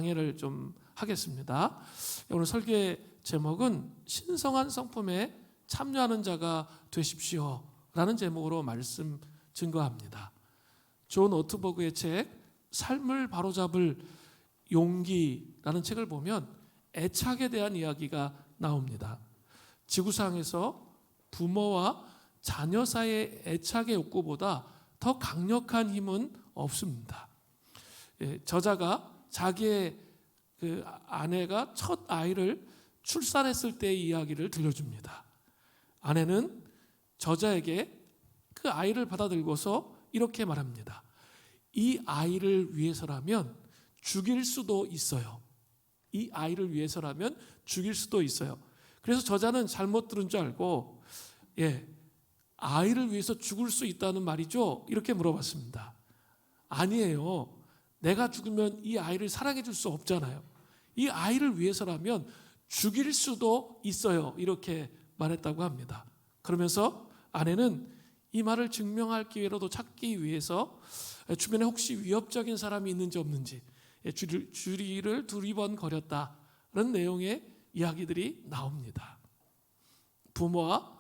강해를 좀 하겠습니다. 오늘 설교의 제목은 신성한 성품에 참여하는 자가 되십시오 라는 제목으로 말씀 증거합니다. 존 오트버그의 책 삶을 바로잡을 용기라는 책을 보면 애착에 대한 이야기가 나옵니다. 지구상에서 부모와 자녀 사이의 애착의 욕구보다 더 강력한 힘은 없습니다. 저자가 자기의 그 아내가 첫 아이를 출산했을 때의 이야기를 들려줍니다. 아내는 저자에게 그 아이를 받아들고서 이렇게 말합니다. 이 아이를 위해서라면 죽일 수도 있어요. 이 아이를 위해서라면 죽일 수도 있어요. 그래서 저자는 잘못 들은 줄 알고 아이를 위해서 죽을 수 있다는 말이죠? 이렇게 물어봤습니다. 아니에요. 내가 죽으면 이 아이를 사랑해 줄 수 없잖아요. 이 아이를 위해서라면 죽일 수도 있어요. 이렇게 말했다고 합니다. 그러면서 아내는 이 말을 증명할 기회로도 찾기 위해서 주변에 혹시 위협적인 사람이 있는지 없는지 주리를 두리번거렸다는 내용의 이야기들이 나옵니다. 부모와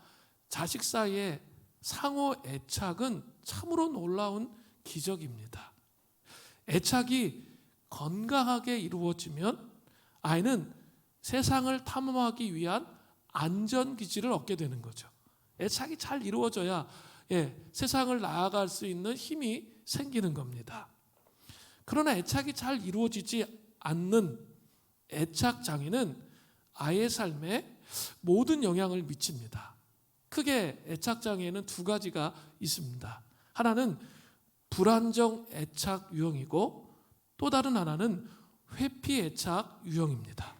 자식 사이의 상호 애착은 참으로 놀라운 기적입니다. 애착이 건강하게 이루어지면 아이는 세상을 탐험하기 위한 안전기지를 얻게 되는 거죠. 애착이 잘 이루어져야 세상을 나아갈 수 있는 힘이 생기는 겁니다. 그러나 애착이 잘 이루어지지 않는 애착 장애는 아이의 삶에 모든 영향을 미칩니다. 크게 애착 장애에는 두 가지가 있습니다. 하나는 불안정 애착 유형이고 또 다른 하나는 회피 애착 유형입니다.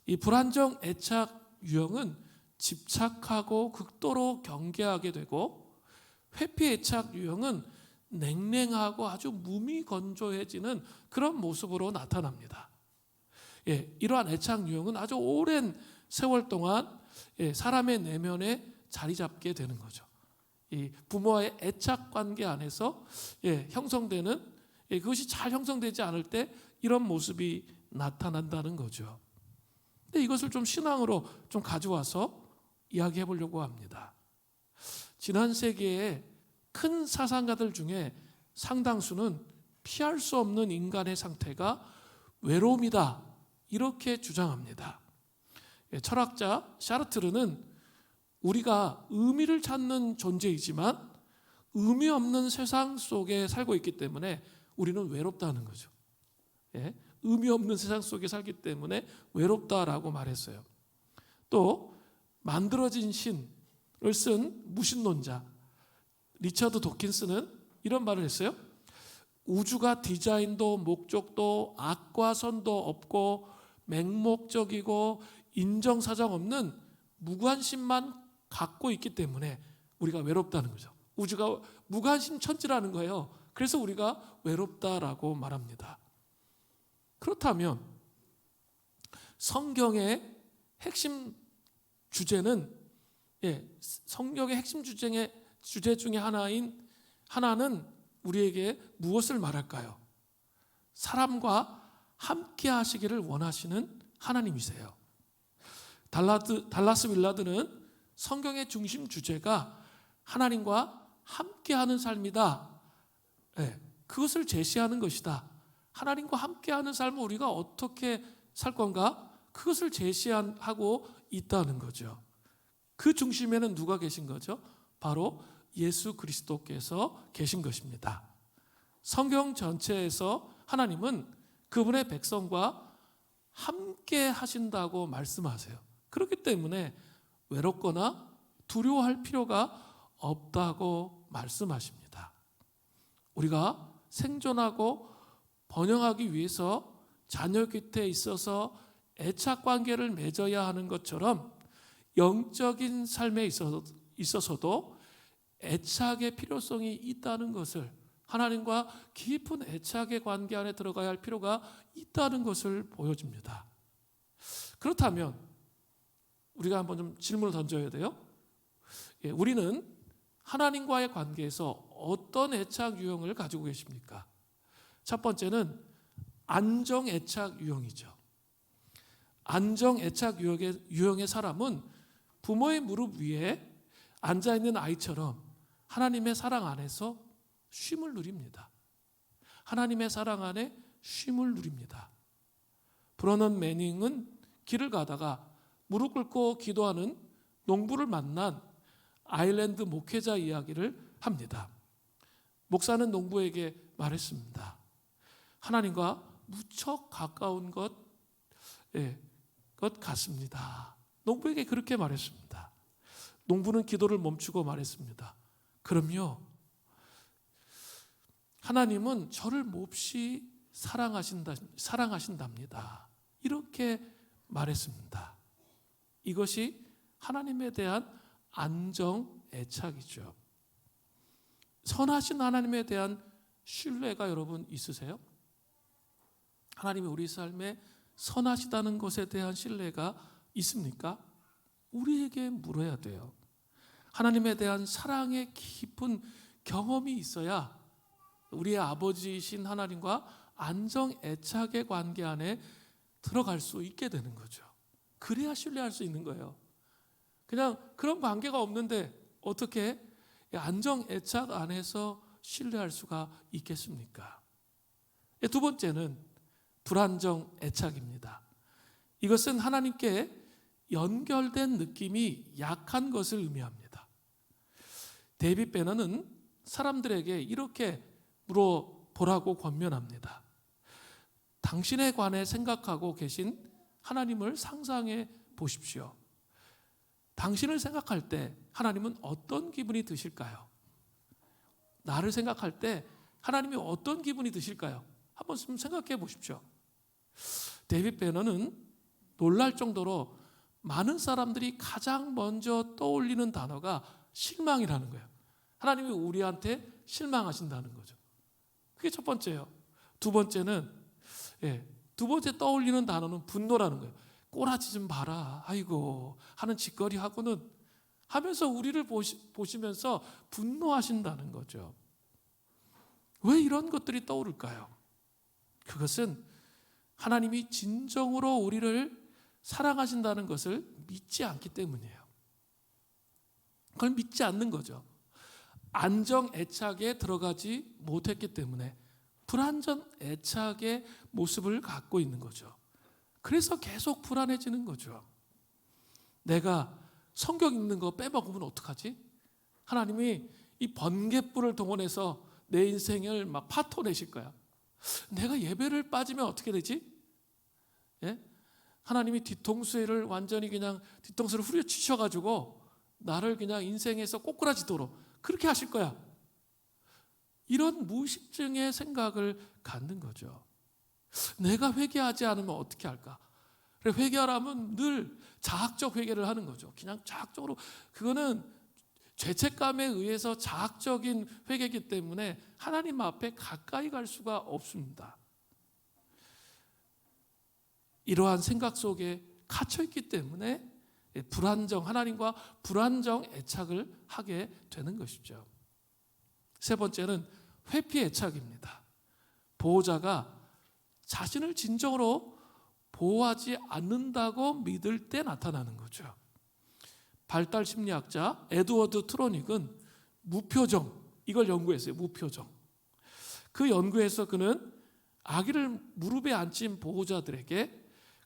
이 불안정 애착 유형은 집착하고 극도로 경계하게 되고 회피 애착 유형은 냉랭하고 아주 무미건조해지는 그런 모습으로 나타납니다. 이러한 애착 유형은 아주 오랜 세월 동안 사람의 내면에 자리 잡게 되는 거죠. 이 부모와의 애착 관계 안에서 형성되는 그것이 잘 형성되지 않을 때 이런 모습이 나타난다는 거죠. 근데 이것을 좀 신앙으로 좀 가져와서 이야기해 보려고 합니다. 지난 세기의 큰 사상가들 중에 상당수는 피할 수 없는 인간의 상태가 외로움이다 이렇게 주장합니다. 철학자 샤르트르는 우리가 의미를 찾는 존재이지만 의미 없는 세상 속에 살고 있기 때문에 우리는 외롭다는 거죠. 의미 없는 세상 속에 살기 때문에 외롭다라고 말했어요. 또 만들어진 신을 쓴 무신론자 리처드 도킨스는 이런 말을 했어요. 우주가 디자인도 목적도 악과 선도 없고 맹목적이고 인정사정 없는 무관심만 갖고 있기 때문에 우리가 외롭다는 거죠. 우주가 무관심 천지라는 거예요. 그래서 우리가 외롭다라고 말합니다. 그렇다면 성경의 핵심 주제는 성경의 핵심 주제 중에 하나는 우리에게 무엇을 말할까요? 사람과 함께 하시기를 원하시는 하나님이세요. 달라스 윌라드는 성경의 중심 주제가 하나님과 함께하는 삶이다. 그것을 제시하는 것이다. 하나님과 함께하는 삶을 우리가 어떻게 살 건가? 그것을 제시하고 있다는 거죠. 그 중심에는 누가 계신 거죠? 바로 예수 그리스도께서 계신 것입니다. 성경 전체에서 하나님은 그분의 백성과 함께 하신다고 말씀하세요. 그렇기 때문에 외롭거나 두려워할 필요가 없다고 말씀하십니다. 우리가 생존하고 번영하기 위해서 자녀 곁에 있어서 애착 관계를 맺어야 하는 것처럼 영적인 삶에 있어서도 애착의 필요성이 있다는 것을, 하나님과 깊은 애착의 관계 안에 들어가야 할 필요가 있다는 것을 보여줍니다. 그렇다면 우리가 한번 좀 질문을 던져야 돼요. 우리는 하나님과의 관계에서 어떤 애착 유형을 가지고 계십니까? 첫 번째는 안정애착 유형이죠. 안정애착 유형의 사람은 부모의 무릎 위에 앉아있는 아이처럼 하나님의 사랑 안에서 쉼을 누립니다. 하나님의 사랑 안에 쉼을 누립니다. 브러넌 매닝은 길을 가다가 무릎 꿇고 기도하는 농부를 만난 아일랜드 목회자 이야기를 합니다. 목사는 농부에게 말했습니다. 하나님과 무척 가까운 것 같습니다. 농부에게 그렇게 말했습니다. 농부는 기도를 멈추고 말했습니다. 그럼요, 하나님은 저를 몹시 사랑하신답니다. 이렇게 말했습니다. 이것이 하나님에 대한 안정애착이죠. 선하신 하나님에 대한 신뢰가 여러분 있으세요? 하나님이 우리 삶에 선하시다는 것에 대한 신뢰가 있습니까? 우리에게 물어야 돼요. 하나님에 대한 사랑의 깊은 경험이 있어야 우리의 아버지이신 하나님과 안정애착의 관계 안에 들어갈 수 있게 되는 거죠. 그래야 신뢰할 수 있는 거예요. 그냥 그런 관계가 없는데 어떻게 안정애착 안에서 신뢰할 수가 있겠습니까? 두 번째는 불안정애착입니다. 이것은 하나님께 연결된 느낌이 약한 것을 의미합니다. 데이빗 배너는 사람들에게 이렇게 물어보라고 권면합니다. 당신에 관해 생각하고 계신 하나님을 상상해 보십시오. 당신을 생각할 때 하나님은 어떤 기분이 드실까요? 나를 생각할 때 하나님이 어떤 기분이 드실까요? 한번 생각해 보십시오. 데이빗 배너는 놀랄 정도로 많은 사람들이 가장 먼저 떠올리는 단어가 실망이라는 거예요. 하나님이 우리한테 실망하신다는 거죠. 그게 첫 번째예요. 두 번째는 두 번째 떠올리는 단어는 분노라는 거예요. 꼬라지 좀 봐라, 아이고 하는 짓거리 하고는 하면서 우리를 보시면서 분노하신다는 거죠. 왜 이런 것들이 떠오를까요? 그것은 하나님이 진정으로 우리를 사랑하신다는 것을 믿지 않기 때문이에요. 그걸 믿지 않는 거죠. 안정애착에 들어가지 못했기 때문에 불안정애착의 모습을 갖고 있는 거죠. 그래서 계속 불안해지는 거죠. 내가 성경 읽는 거 빼먹으면 어떡하지? 하나님이 이 번갯불을 동원해서 내 인생을 막 파토내실 거야. 내가 예배를 빠지면 어떻게 되지? 하나님이 뒤통수를 완전히 그냥 뒤통수를 후려치셔가지고 나를 그냥 인생에서 꼬꾸라지도록 그렇게 하실 거야. 이런 무의식증의 생각을 갖는 거죠. 내가 회개하지 않으면 어떻게 할까? 회개하라면 늘 자학적 회개를 하는 거죠. 그냥 자학적으로. 그거는 죄책감에 의해서 자학적인 회개이기 때문에 하나님 앞에 가까이 갈 수가 없습니다. 이러한 생각 속에 갇혀있기 때문에 하나님과 불안정 애착을 하게 되는 것이죠. 세 번째는 회피 애착입니다. 보호자가 자신을 진정으로 보호하지 않는다고 믿을 때 나타나는 거죠. 발달 심리학자 에드워드 트로닉은 무표정, 이걸 연구했어요. 무표정. 그 연구에서 그는 아기를 무릎에 앉힌 보호자들에게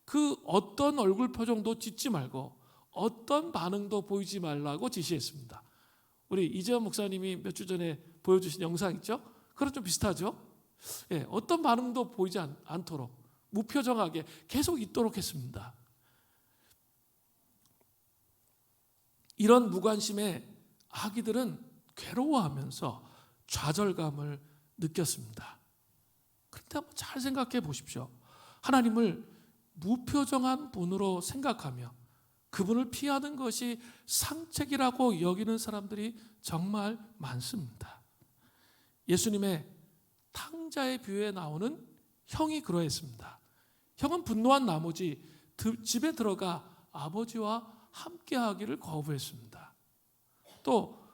그 어떤 얼굴 표정도 짓지 말고 어떤 반응도 보이지 말라고 지시했습니다. 우리 이재원 목사님이 몇 주 전에 보여주신 영상 있죠? 그런 좀 비슷하죠? 어떤 반응도 보이지 않도록 무표정하게 계속 있도록 했습니다. 이런 무관심에 아기들은 괴로워하면서 좌절감을 느꼈습니다. 그런데 한번 잘 생각해 보십시오. 하나님을 무표정한 분으로 생각하며 그분을 피하는 것이 상책이라고 여기는 사람들이 정말 많습니다. 예수님의 탕자의 비유에 나오는 형이 그러했습니다. 형은 분노한 나머지 집에 들어가 아버지와 함께하기를 거부했습니다. 또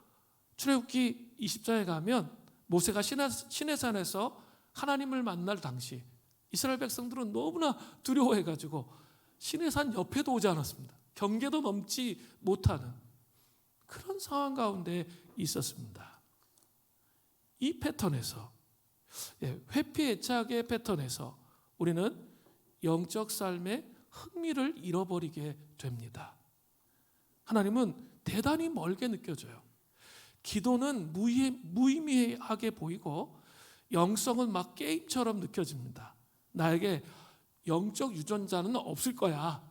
출애굽기 20장에 가면 모세가 시내산에서 하나님을 만날 당시 이스라엘 백성들은 너무나 두려워해가지고 시내산 옆에도 오지 않았습니다. 경계도 넘지 못하는 그런 상황 가운데 있었습니다. 이 패턴에서, 회피 애착의 패턴에서 우리는 영적 삶의 흥미를 잃어버리게 됩니다. 하나님은 대단히 멀게 느껴져요. 기도는 무의미하게 보이고 영성은 막 게임처럼 느껴집니다. 나에게 영적 유전자는 없을 거야.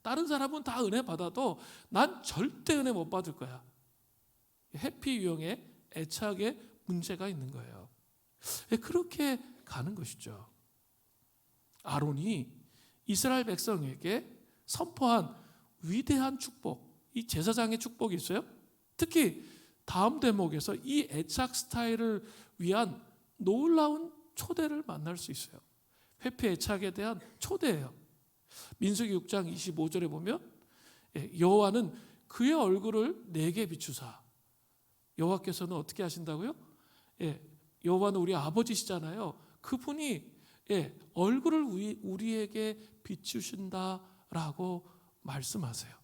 다른 사람은 다 은혜 받아도 난 절대 은혜 못 받을 거야. 해피 유형의 애착에 문제가 있는 거예요. 그렇게 가는 것이죠. 아론이 이스라엘 백성에게 선포한 위대한 축복, 이 제사장의 축복이 있어요. 특히 다음 대목에서 이 애착 스타일을 위한 놀라운 초대를 만날 수 있어요. 회피 애착에 대한 초대예요. 민수기 6장 25절에 보면 여호와는 그의 얼굴을 내게 비추사. 여호와께서는 어떻게 하신다고요? 여호와는 우리 아버지시잖아요. 그분이 얼굴을 우리에게 비추신다라고 말씀하세요.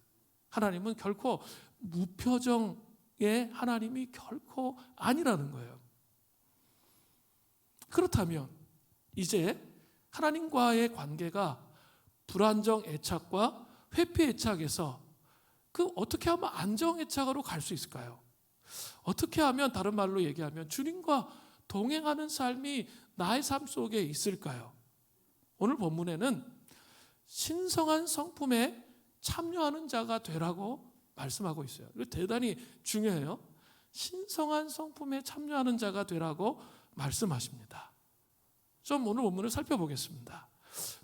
하나님은 결코 무표정의 하나님이 결코 아니라는 거예요. 그렇다면 이제 하나님과의 관계가 불안정 애착과 회피 애착에서 어떻게 하면 안정 애착으로 갈 수 있을까요? 어떻게 하면, 다른 말로 얘기하면 주님과 동행하는 삶이 나의 삶 속에 있을까요? 오늘 본문에는 신성한 성품에 참여하는 자가 되라고 말씀하고 있어요. 이거 대단히 중요해요. 신성한 성품에 참여하는 자가 되라고 말씀하십니다. 좀 오늘 본문을 살펴보겠습니다.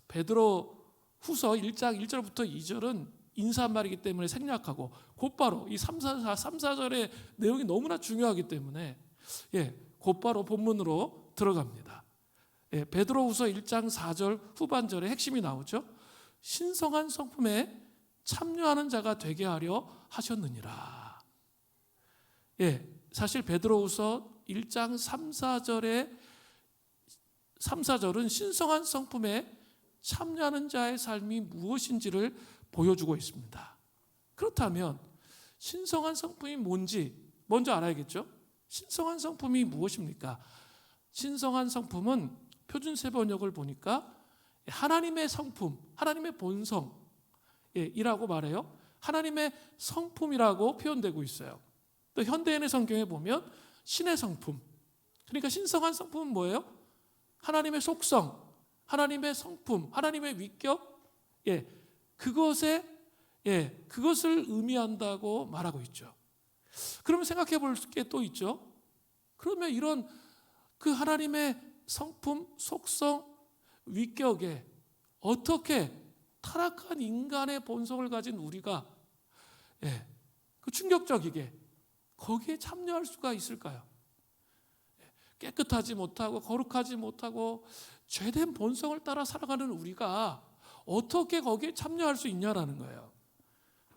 베드로 후서 1장 1절부터 2절은 인사말이기 때문에 생략하고 곧바로 이 3, 4절의 내용이 너무나 중요하기 때문에 곧바로 본문으로 들어갑니다. 베드로 후서 1장 4절 후반절에 핵심이 나오죠. 신성한 성품에 참여하는 자가 되게 하려 하셨느니라. 사실 베드로 후서 1장 3, 4절은 신성한 성품에 참여하는 자의 삶이 무엇인지를 보여주고 있습니다. 그렇다면 신성한 성품이 뭔지 먼저 알아야겠죠? 신성한 성품이 무엇입니까? 신성한 성품은 표준세 번역을 보니까 하나님의 성품, 하나님의 본성이라고 말해요. 하나님의 성품이라고 표현되고 있어요. 또 현대인의 성경에 보면 신의 성품. 그러니까 신성한 성품은 뭐예요? 하나님의 속성, 하나님의 성품, 하나님의 위격, 그것을 의미한다고 말하고 있죠. 그러면 생각해 볼 게 또 있죠. 그러면 이런 그 하나님의 성품, 속성, 위격에 어떻게 타락한 인간의 본성을 가진 우리가 그 충격적이게 거기에 참여할 수가 있을까요? 깨끗하지 못하고 거룩하지 못하고 죄된 본성을 따라 살아가는 우리가 어떻게 거기에 참여할 수 있냐라는 거예요.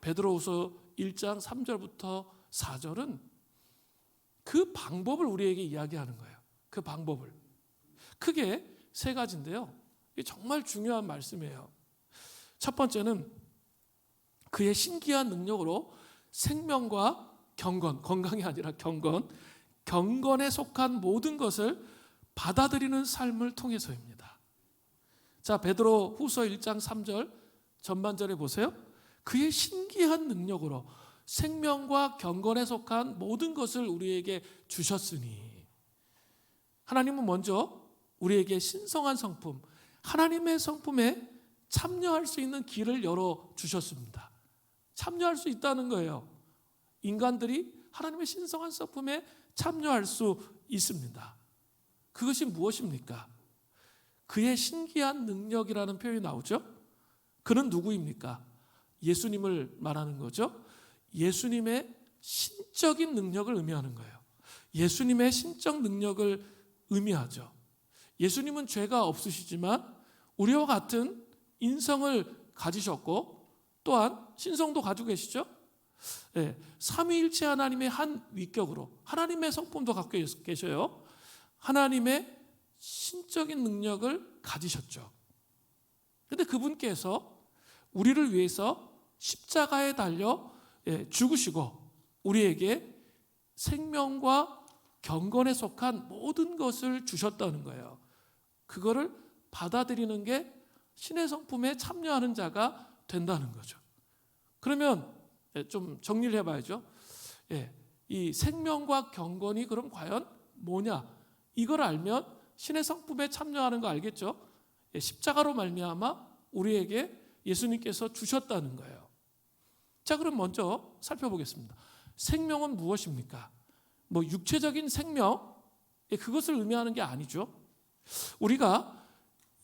베드로후서 1장 3절부터 4절은 그 방법을 우리에게 이야기하는 거예요. 그 방법을. 크게 세 가지인데요. 이게 정말 중요한 말씀이에요. 첫 번째는 그의 신기한 능력으로 생명과 경건, 건강이 아니라 경건에 속한 모든 것을 받아들이는 삶을 통해서입니다. 자, 베드로 후서 1장 3절 전반절에 보세요. 그의 신기한 능력으로 생명과 경건에 속한 모든 것을 우리에게 주셨으니. 하나님은 먼저 우리에게 신성한 성품, 하나님의 성품에 참여할 수 있는 길을 열어주셨습니다. 참여할 수 있다는 거예요. 인간들이 하나님의 신성한 성품에 참여할 수 있습니다. 그것이 무엇입니까? 그의 신기한 능력이라는 표현이 나오죠. 그는 누구입니까? 예수님을 말하는 거죠. 예수님의 신적인 능력을 의미하는 거예요. 예수님의 신적 능력을 의미하죠. 예수님은 죄가 없으시지만 우리와 같은 인성을 가지셨고 또한 신성도 가지고 계시죠. 삼위일체 하나님의 한 위격으로 하나님의 성품도 갖고 계셔요. 하나님의 신적인 능력을 가지셨죠. 근데 그분께서 우리를 위해서 십자가에 달려 죽으시고 우리에게 생명과 경건에 속한 모든 것을 주셨다는 거예요. 그거를 받아들이는 게 신의 성품에 참여하는 자가 된다는 거죠. 그러면 좀 정리를 해봐야죠. 이 생명과 경건이 그럼 과연 뭐냐? 이걸 알면 신의 성품에 참여하는 거 알겠죠? 십자가로 말미암아 우리에게 예수님께서 주셨다는 거예요. 자, 그럼 먼저 살펴보겠습니다. 생명은 무엇입니까? 뭐 육체적인 생명, 그것을 의미하는 게 아니죠. 우리가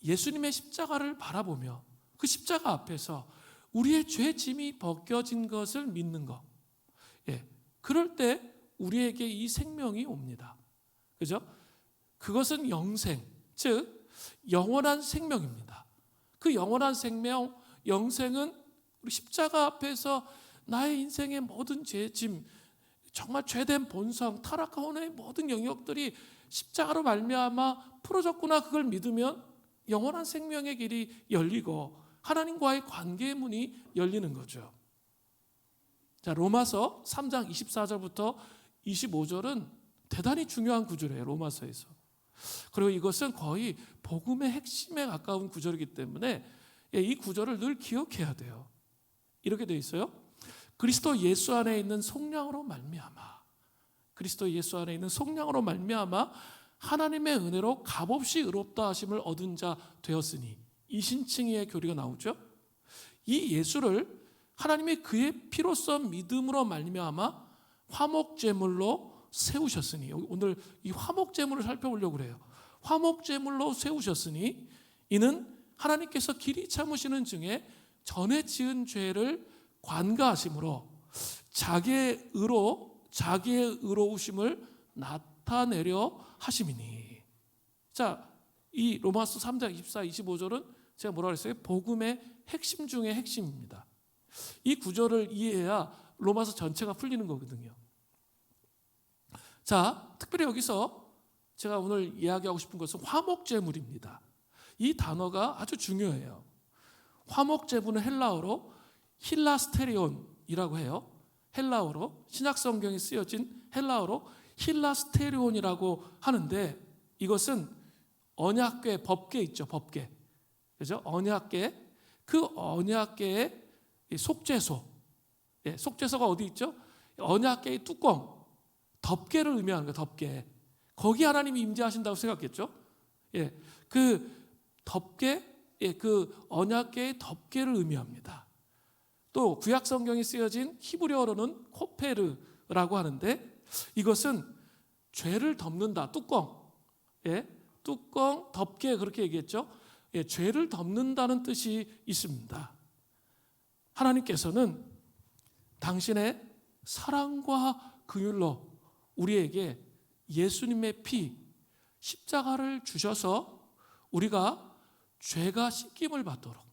예수님의 십자가를 바라보며 그 십자가 앞에서 우리의 죄 짐이 벗겨진 것을 믿는 것, 그럴 때 우리에게 이 생명이 옵니다. 그죠? 그것은 영생, 즉 영원한 생명입니다. 그 영원한 생명, 영생은 우리 십자가 앞에서 나의 인생의 모든 죄짐, 정말 죄된 본성, 타락한 모든 영역들이 십자가로 말미암아 풀어졌구나, 그걸 믿으면 영원한 생명의 길이 열리고 하나님과의 관계의 문이 열리는 거죠. 자, 로마서 3장 24절부터 25절은 대단히 중요한 구절이에요. 로마서에서. 그리고 이것은 거의 복음의 핵심에 가까운 구절이기 때문에 이 구절을 늘 기억해야 돼요. 이렇게 되어 있어요. 그리스도 예수 안에 있는 속량으로 말미암아, 그리스도 예수 안에 있는 속량으로 말미암아 하나님의 은혜로 값없이 의롭다 하심을 얻은 자 되었으니, 이 신칭의 교리가 나오죠. 이 예수를 하나님이 그의 피로써 믿음으로 말미암아 화목제물로 세우셨으니, 오늘 이 화목제물을 살펴보려고 그래요. 화목제물로 세우셨으니 이는 하나님께서 길이 참으시는 중에 전에 지은 죄를 관가하심으로 자기의 의로우심을 나타내려 하심이니. 자, 이 로마서 3장 24, 25절은 제가 뭐라 그랬어요? 복음의 핵심 중의 핵심입니다. 이 구절을 이해해야 로마서 전체가 풀리는 거거든요. 자, 특별히 여기서 제가 오늘 이야기하고 싶은 것은 화목제물입니다. 이 단어가 아주 중요해요. 화목제물은 헬라어로 힐라스테리온이라고 해요. 헬라어로, 신약성경에 쓰여진 헬라어로 힐라스테리온이라고 하는데, 이것은 언약궤, 법궤 있죠, 법궤. 그죠? 언약궤, 그 언약궤의 속죄소. 속죄소가 어디 있죠? 언약궤의 뚜껑, 덮개를 의미하는 거예요. 덮개. 거기 하나님이 임재하신다고 생각했죠. 그 덮개, 그 언약궤의 덮개를 의미합니다. 또 구약 성경에 쓰여진 히브리어로는 코페르라고 하는데, 이것은 죄를 덮는다, 뚜껑. 뚜껑, 덮개, 그렇게 얘기했죠. 죄를 덮는다는 뜻이 있습니다. 하나님께서는 당신의 사랑과 긍휼로 우리에게 예수님의 피, 십자가를 주셔서 우리가 죄가 씻김을 받도록,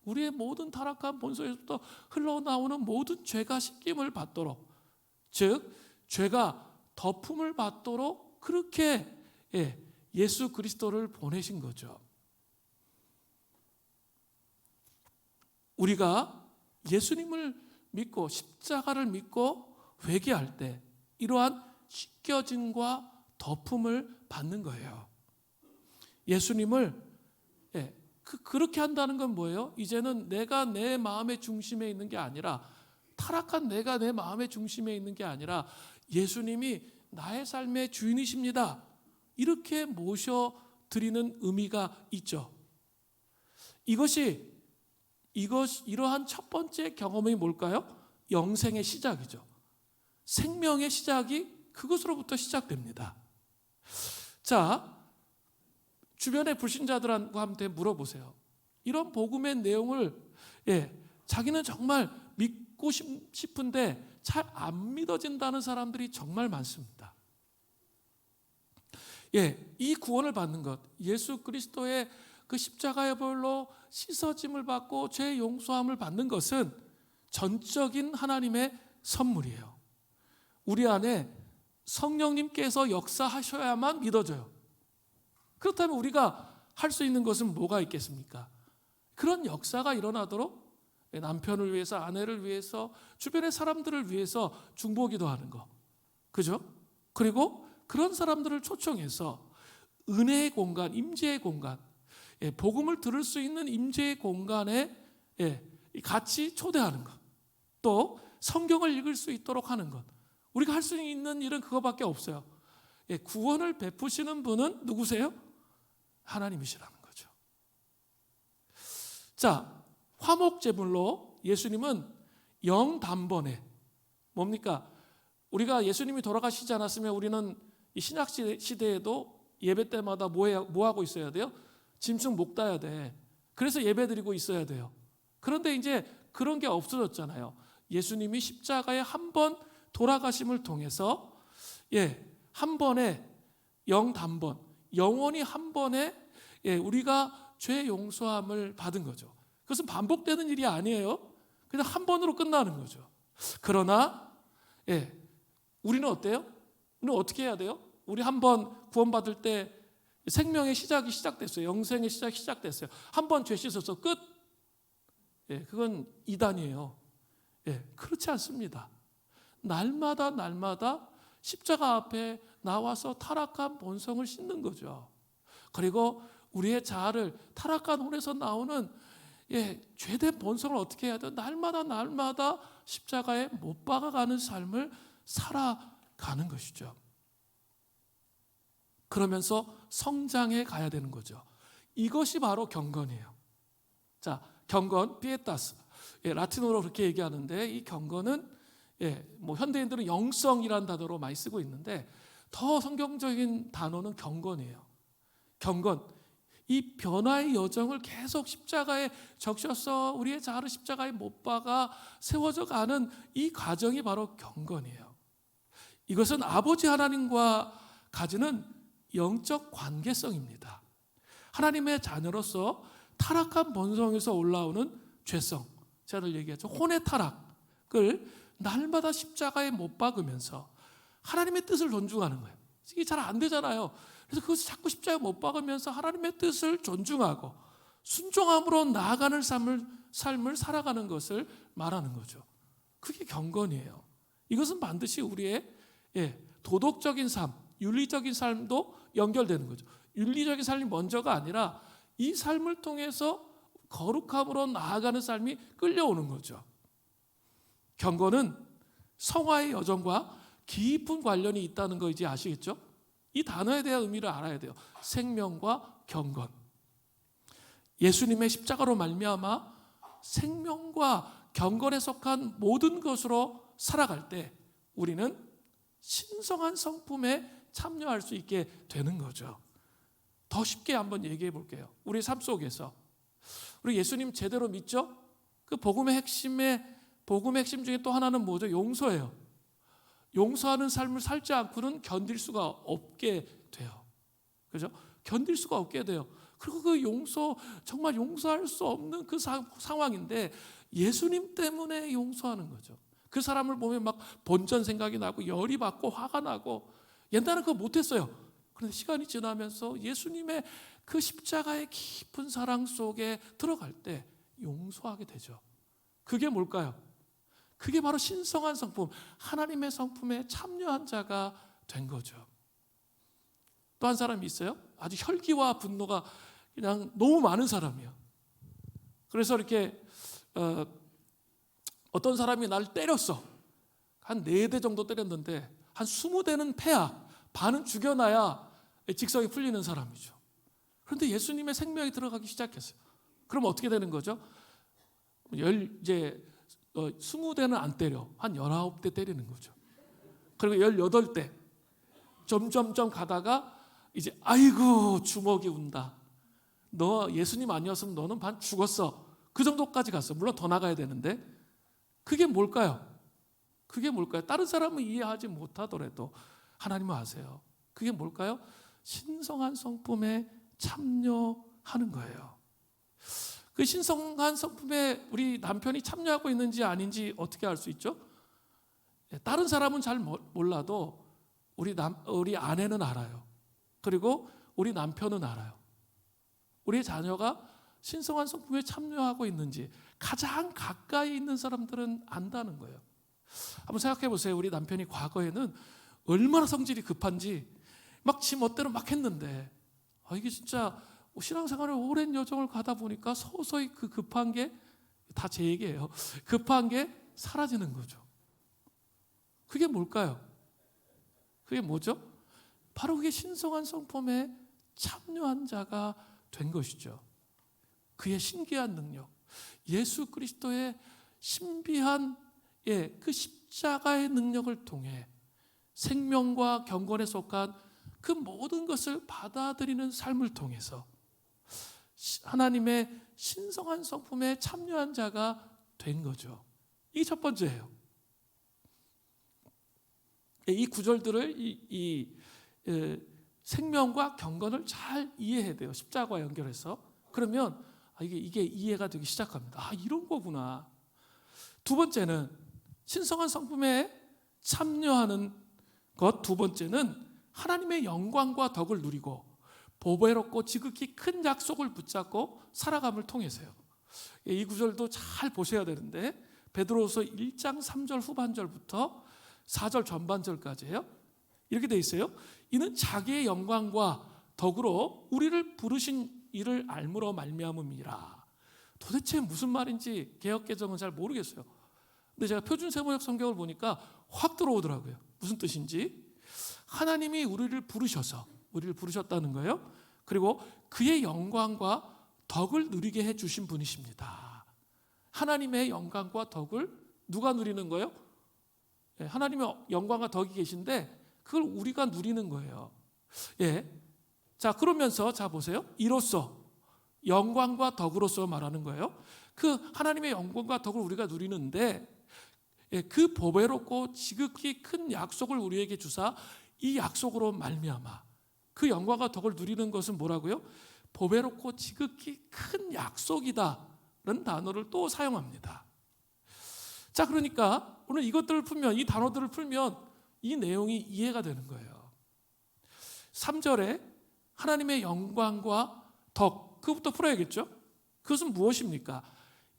우리의 모든 타락한 본성에서부터 흘러나오는 모든 죄가 씻김을 받도록, 즉 죄가 덮음을 받도록 그렇게 예수 그리스도를 보내신 거죠. 우리가 예수님을 믿고 십자가를 믿고 회개할 때 이러한 씻겨짐과 덮음을 받는 거예요. 예수님을 그렇게 한다는 건 뭐예요? 이제는 내가 내 마음의 중심에 있는 게 아니라, 타락한 내가 내 마음의 중심에 있는 게 아니라 예수님이 나의 삶의 주인이십니다, 이렇게 모셔드리는 의미가 있죠. 이러한 첫 번째 경험이 뭘까요? 영생의 시작이죠. 생명의 시작이 그것으로부터 시작됩니다. 자, 주변의 불신자들한테 물어보세요. 이런 복음의 내용을 자기는 정말 믿고 싶은데 잘 안 믿어진다는 사람들이 정말 많습니다. 이 구원을 받는 것, 예수 그리스도의 그 십자가의 보혈로 씻어짐을 받고 죄 용서함을 받는 것은 전적인 하나님의 선물이에요. 우리 안에 성령님께서 역사하셔야만 믿어져요. 그렇다면 우리가 할 수 있는 것은 뭐가 있겠습니까? 그런 역사가 일어나도록 남편을 위해서, 아내를 위해서, 주변의 사람들을 위해서 중보기도 하는 거, 그죠? 그리고 그런 사람들을 초청해서 은혜의 공간, 임재의 공간, 복음을 들을 수 있는 임재의 공간에 같이 초대하는 것, 또 성경을 읽을 수 있도록 하는 것. 우리가 할 수 있는 일은 그거밖에 없어요. 구원을 베푸시는 분은 누구세요? 하나님이시라는 거죠. 자, 화목제물로 예수님은 영단번에, 뭡니까? 우리가 예수님이 돌아가시지 않았으면 우리는 이 신약 시대에도 예배 때마다 뭐 하고 있어야 돼요? 짐승 목 따야 돼. 그래서 예배 드리고 있어야 돼요. 그런데 이제 그런 게 없어졌잖아요. 예수님이 십자가에 한 번 돌아가심을 통해서 한 번에 영단번, 영원히 한 번에 우리가 죄 용서함을 받은 거죠. 그것은 반복되는 일이 아니에요. 그냥 한 번으로 끝나는 거죠. 그러나 우리는 어때요? 우리는 어떻게 해야 돼요? 우리 한 번 구원받을 때 생명의 시작이 시작됐어요. 영생의 시작이 시작됐어요. 한 번 죄 씻어서 끝. 그건 이단이에요. 그렇지 않습니다. 날마다 십자가 앞에 나와서 타락한 본성을 씻는 거죠. 그리고 우리의 자아를 타락한 혼에서 나오는 죄된 본성을 어떻게 해야 돼요? 날마다 십자가에 못 박아가는 삶을 살아가는 것이죠. 그러면서 성장해 가야 되는 거죠. 이것이 바로 경건이에요. 자, 경건, 피에타스. 라틴어로 그렇게 얘기하는데 이 경건은 뭐 현대인들은 영성이라는 단어로 많이 쓰고 있는데 더 성경적인 단어는 경건이에요. 경건. 이 변화의 여정을 계속 십자가에 적셔서 우리의 자아를 십자가에 못 박아 세워져 가는 이 과정이 바로 경건이에요. 이것은 아버지 하나님과 가지는 영적 관계성입니다. 하나님의 자녀로서 타락한 본성에서 올라오는 죄성, 제가 늘 얘기하죠. 혼의 타락을 날마다 십자가에 못 박으면서 하나님의 뜻을 존중하는 거예요. 이게 잘 안 되잖아요. 그래서 그것을 자꾸 십자가에 못 박으면서 하나님의 뜻을 존중하고 순종함으로 나아가는 삶을 살아가는 것을 말하는 거죠. 그게 경건이에요. 이것은 반드시 우리의 도덕적인 삶, 윤리적인 삶도 연결되는 거죠. 윤리적인 삶이 먼저가 아니라 이 삶을 통해서 거룩함으로 나아가는 삶이 끌려오는 거죠. 경건은 성화의 여정과 깊은 관련이 있다는 거 이제 아시겠죠? 이 단어에 대한 의미를 알아야 돼요. 생명과 경건. 예수님의 십자가로 말미암아 생명과 경건에 속한 모든 것으로 살아갈 때 우리는 신성한 성품에 참여할 수 있게 되는 거죠. 더 쉽게 한번 얘기해 볼게요. 우리 삶 속에서 우리 예수님 제대로 믿죠? 그 복음의 핵심 중에 또 하나는 뭐죠? 용서예요. 용서하는 삶을 살지 않고는 견딜 수가 없게 돼요. 그죠? 견딜 수가 없게 돼요. 그리고 그 정말 용서할 수 없는 그 상황인데 예수님 때문에 용서하는 거죠. 그 사람을 보면 막 본전 생각이 나고 열이 받고 화가 나고 옛날엔 그거 못했어요. 그런데 시간이 지나면서 예수님의 그 십자가의 깊은 사랑 속에 들어갈 때 용서하게 되죠. 그게 뭘까요? 그게 바로 신성한 성품, 하나님의 성품에 참여한 자가 된 거죠. 또 한 사람이 있어요. 아주 혈기와 분노가 그냥 너무 많은 사람이에요. 그래서 이렇게 어떤 사람이 날 때렸어. 한 4대 정도 때렸는데 한 20대는 패야. 반은 죽여놔야 직성이 풀리는 사람이죠. 그런데 예수님의 생명이 들어가기 시작했어요. 그럼 어떻게 되는 거죠? 20대는 안 때려. 한 19대 때리는 거죠. 그리고 18대. 점점점 가다가 이제 아이고 주먹이 운다. 너 예수님 아니었으면 너는 반 죽었어. 그 정도까지 갔어. 물론 더 나가야 되는데 그게 뭘까요? 그게 뭘까요? 다른 사람은 이해하지 못하더라도 하나님은 아세요. 그게 뭘까요? 신성한 성품에 참여하는 거예요. 그 신성한 성품에 우리 남편이 참여하고 있는지 아닌지 어떻게 알 수 있죠? 다른 사람은 잘 몰라도 우리 아내는 알아요. 그리고 우리 남편은 알아요. 우리 자녀가 신성한 성품에 참여하고 있는지 가장 가까이 있는 사람들은 안다는 거예요. 한번 생각해 보세요. 우리 남편이 과거에는 얼마나 성질이 급한지 막 지 멋대로 막 했는데 이게 진짜 신앙생활을 오랜 여정을 가다 보니까 서서히 그 급한 게 다 제 얘기예요. 급한 게 사라지는 거죠. 그게 뭘까요? 그게 뭐죠? 바로 그게 신성한 성품에 참여한 자가 된 것이죠. 그의 신기한 능력, 예수 그리스도의 신비한 그 십자가의 능력을 통해 생명과 경건에 속한 그 모든 것을 받아들이는 삶을 통해서 하나님의 신성한 성품에 참여한 자가 된 거죠. 이게 첫 번째예요. 이 구절들을 생명과 경건을 잘 이해해야 돼요. 십자가와 연결해서. 그러면 이게 이해가 되기 시작합니다. 이런 거구나. 두 번째는 신성한 성품에 참여하는 것. 두 번째는 하나님의 영광과 덕을 누리고 보배롭고 지극히 큰 약속을 붙잡고 살아감을 통해서요. 이 구절도 잘 보셔야 되는데 베드로후서 1장 3절 후반절부터 4절 전반절까지예요. 이렇게 돼 있어요. 이는 자기의 영광과 덕으로 우리를 부르신 이를 알므로 말미암음이라. 도대체 무슨 말인지 개역개정은 잘 모르겠어요. 근데 제가 표준세번역 성경을 보니까 확 들어오더라고요. 무슨 뜻인지. 하나님이 우리를 부르셨다는 거예요. 그리고 그의 영광과 덕을 누리게 해주신 분이십니다. 하나님의 영광과 덕을 누가 누리는 거예요? 하나님의 영광과 덕이 계신데 그걸 우리가 누리는 거예요. 자, 그러면서 보세요. 이로써 영광과 덕으로서 말하는 거예요. 그 하나님의 영광과 덕을 우리가 누리는데 그 보배롭고 지극히 큰 약속을 우리에게 주사 이 약속으로 말미암아 그 영광과 덕을 누리는 것은 뭐라고요? 보배롭고 지극히 큰 약속이다라는 단어를 또 사용합니다. 자, 그러니까 오늘 이것들을 풀면, 이 단어들을 풀면 이 내용이 이해가 되는 거예요. 3절에 하나님의 영광과 덕, 그것부터 풀어야겠죠? 그것은 무엇입니까?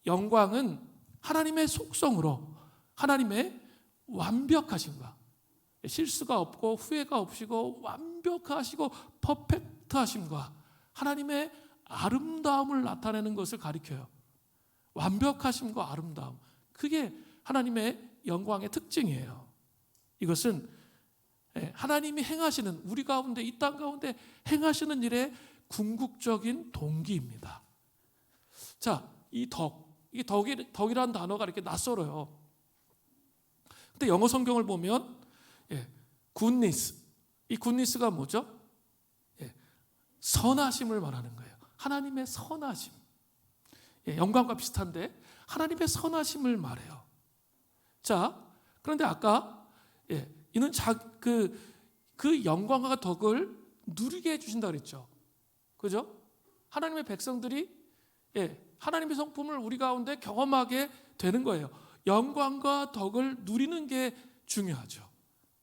영광은 하나님의 속성으로 하나님의 완벽하심과 실수가 없고 후회가 없으시고 완벽하시고 퍼펙트하심과 하나님의 아름다움을 나타내는 것을 가리켜요. 완벽하심과 아름다움, 그게 하나님의 영광의 특징이에요. 이것은 하나님이 행하시는, 우리 가운데, 이 땅 가운데 행하시는 일의 궁극적인 동기입니다. 자, 이 덕이라는 단어가 이렇게 낯설어요. 근데 영어 성경을 보면 굿니스, 이 굿니스가 뭐죠? 선하심을 말하는 거예요. 하나님의 선하심. 영광과 비슷한데 하나님의 선하심을 말해요. 자, 그런데 아까 이는 그 영광과 덕을 누리게 해주신다 그랬죠. 그죠? 하나님의 백성들이 하나님의 성품을 우리 가운데 경험하게 되는 거예요. 영광과 덕을 누리는 게 중요하죠.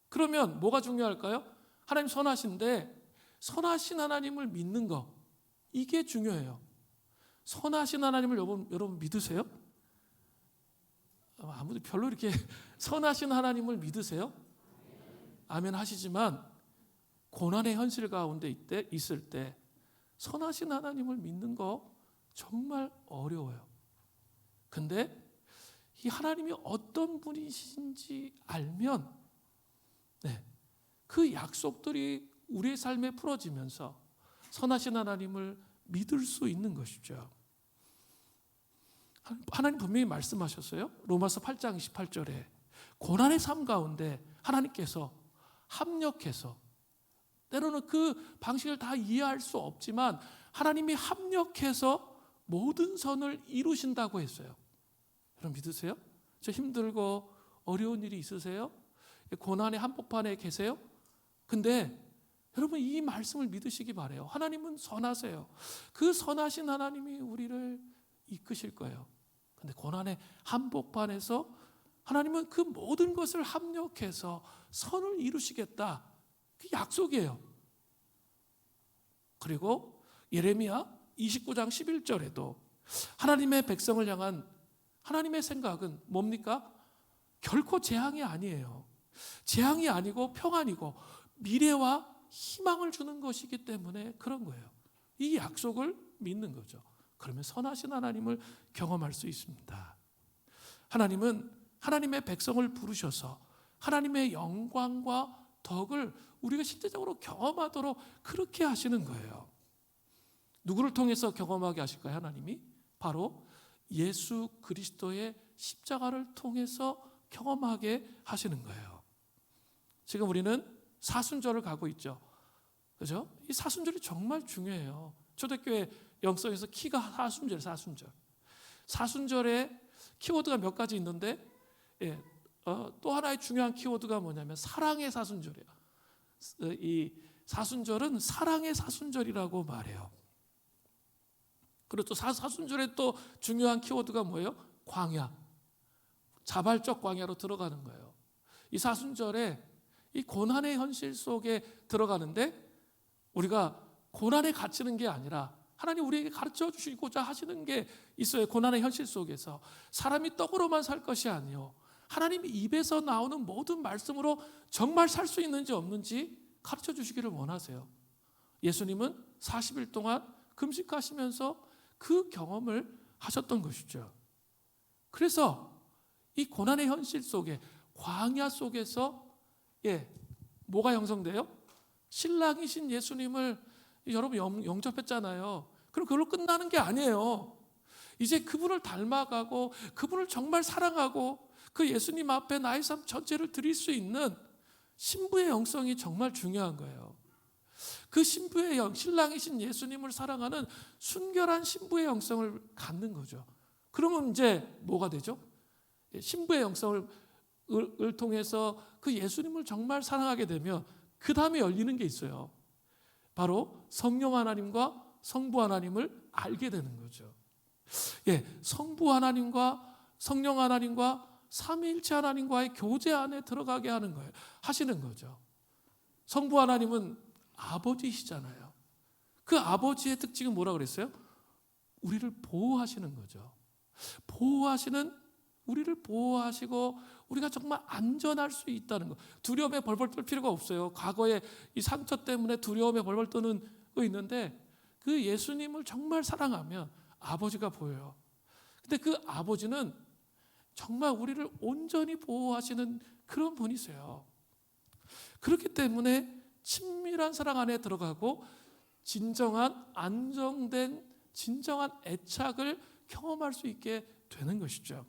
그러면 뭐가 중요할까요? 하나님 선하신데 선하신 하나님을 믿는 거, 이게 중요해요. 선하신 하나님을 여러분 믿으세요? 아무도 별로 이렇게 선하신 하나님을 믿으세요? 아멘 하시지만 고난의 현실 가운데 있을 때 선하신 하나님을 믿는 거 정말 어려워요. 근데 이 하나님이 어떤 분이신지 알면 그 약속들이 우리의 삶에 풀어지면서 선하신 하나님을 믿을 수 있는 것이죠. 하나님 분명히 말씀하셨어요. 로마서 8장 28절에 고난의 삶 가운데 하나님께서 합력해서, 때로는 그 방식을 다 이해할 수 없지만 하나님이 합력해서 모든 선을 이루신다고 했어요. 여러분 믿으세요? 저 힘들고 어려운 일이 있으세요? 고난의 한복판에 계세요? 근데 여러분 이 말씀을 믿으시기 바라요. 하나님은 선하세요. 그 선하신 하나님이 우리를 이끄실 거예요. 근데 고난의 한복판에서 하나님은 그 모든 것을 합력해서 선을 이루시겠다. 그 약속이에요. 그리고 예레미야 29장 11절에도 하나님의 백성을 향한 하나님의 생각은 뭡니까? 결코 재앙이 아니에요. 재앙이 아니고 평안이고 미래와 희망을 주는 것이기 때문에 그런 거예요. 이 약속을 믿는 거죠. 그러면 선하신 하나님을 경험할 수 있습니다. 하나님은 하나님의 백성을 부르셔서 하나님의 영광과 덕을 우리가 실제적으로 경험하도록 그렇게 하시는 거예요. 누구를 통해서 경험하게 하실까요? 하나님이 바로 예수 그리스도의 십자가를 통해서 경험하게 하시는 거예요. 지금 우리는 사순절을 가고 있죠. 그죠? 이 사순절이 정말 중요해요. 초대교회 영성에서 키가 사순절. 사순절에 키워드가 몇 가지 있는데, 또 하나의 중요한 키워드가 뭐냐면 사랑의 사순절이에요. 이 사순절은 사랑의 사순절이라고 말해요. 그리고 또 사순절에 또 중요한 키워드가 뭐예요? 광야. 자발적 광야로 들어가는 거예요. 이 사순절에 이 고난의 현실 속에 들어가는데 우리가 고난에 갇히는 게 아니라 하나님 우리에게 가르쳐 주시고자 하시는 게 있어요. 고난의 현실 속에서 사람이 떡으로만 살 것이 아니요 하나님 입에서 나오는 모든 말씀으로 정말 살 수 있는지 없는지 가르쳐 주시기를 원하세요. 예수님은 40일 동안 금식하시면서 그 경험을 하셨던 것이죠. 그래서 이 고난의 현실 속에 광야 속에서 뭐가 형성돼요? 신랑이신 예수님을 여러분 영접했잖아요. 그럼 그걸로 끝나는 게 아니에요. 이제 그분을 닮아가고 그분을 정말 사랑하고 그 예수님 앞에 나의 삶 전체를 드릴 수 있는 신부의 영성이 정말 중요한 거예요. 그 신부의 신랑이신 예수님을 사랑하는 순결한 신부의 영성을 갖는 거죠. 그러면 이제 뭐가 되죠? 신부의 영성을 통해서 그 예수님을 정말 사랑하게 되면 그 다음에 열리는 게 있어요. 바로 성령 하나님과 성부 하나님을 알게 되는 거죠. 성부 하나님과 성령 하나님과 삼위일체 하나님과의 교제 안에 들어가게 하는 거예요. 하시는 거죠. 성부 하나님은 아버지시잖아요. 그 아버지의 특징은 뭐라고 그랬어요? 우리를 보호하시는 거죠. 우리를 보호하시고 우리가 정말 안전할 수 있다는 거. 두려움에 벌벌 떨 필요가 없어요. 과거에 이 상처 때문에 두려움에 벌벌 떠는 거 있는데 그 예수님을 정말 사랑하면 아버지가 보여요. 근데 그 아버지는 정말 우리를 온전히 보호하시는 그런 분이세요. 그렇기 때문에 친밀한 사랑 안에 들어가고 진정한 안정된 진정한 애착을 경험할 수 있게 되는 것이죠.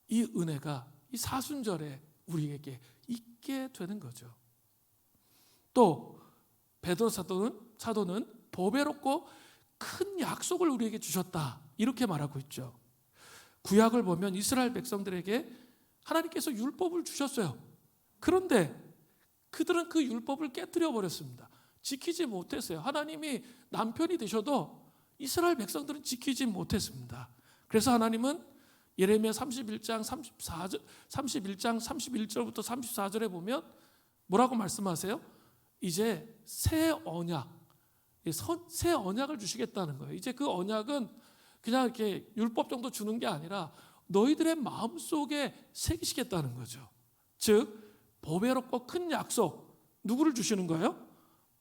이 은혜가 이 사순절에 우리에게 있게 되는 거죠. 또 베드로 사도는 보배롭고 큰 약속을 우리에게 주셨다 이렇게 말하고 있죠. 구약을 보면 이스라엘 백성들에게 하나님께서 율법을 주셨어요. 그런데 그들은 그 율법을 깨뜨려 버렸습니다. 지키지 못했어요. 하나님이 남편이 되셔도 이스라엘 백성들은 지키지 못했습니다. 그래서 하나님은 예레미야 31장 31절부터 34절에 보면 뭐라고 말씀하세요? 이제 새 언약을 주시겠다는 거예요. 이제 그 언약은 그냥 이렇게 율법 정도 주는 게 아니라 너희들의 마음속에 새기시겠다는 거죠. 즉 보배롭고 큰 약속, 누구를 주시는 거예요?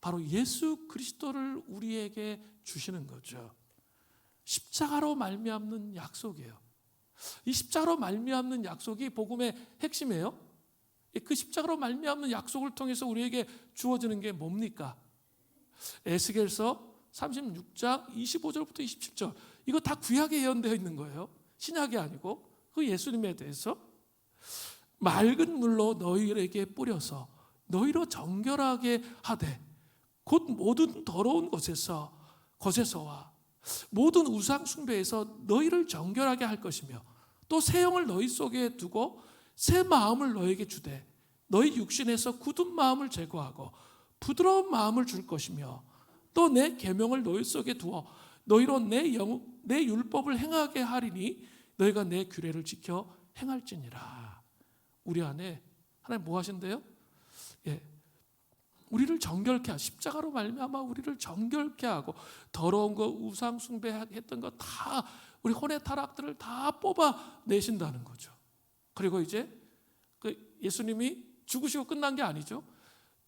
바로 예수 그리스도를 우리에게 주시는 거죠. 십자가로 말미암는 약속이에요. 이 십자가로 말미암는 약속이 복음의 핵심이에요. 그 십자가로 말미암는 약속을 통해서 우리에게 주어지는 게 뭡니까? 에스겔서 36장 25절부터 27절 이거 다 구약에 예언되어 있는 거예요. 신약이 아니고 그 예수님에 대해서 맑은 물로 너희에게 뿌려서 너희로 정결하게 하되 곧 모든 더러운 것에서와 모든 우상 숭배에서 너희를 정결하게 할 것이며 또 새 영을 너희 속에 두고 새 마음을 너희에게 주되 너희 육신에서 굳은 마음을 제거하고 부드러운 마음을 줄 것이며 또 내 계명을 너희 속에 두어 너희로 내 율법을 행하게 하리니 너희가 내 규례를 지켜 행할지니라. 우리 안에 하나님 뭐 하신대요? 우리를 정결케 하고 십자가로 말미암아 우리를 정결케 하고 더러운 거 우상 숭배했던 거 다 우리 혼의 타락들을 다 뽑아 내신다는 거죠. 그리고 이제 그 예수님이 죽으시고 끝난 게 아니죠.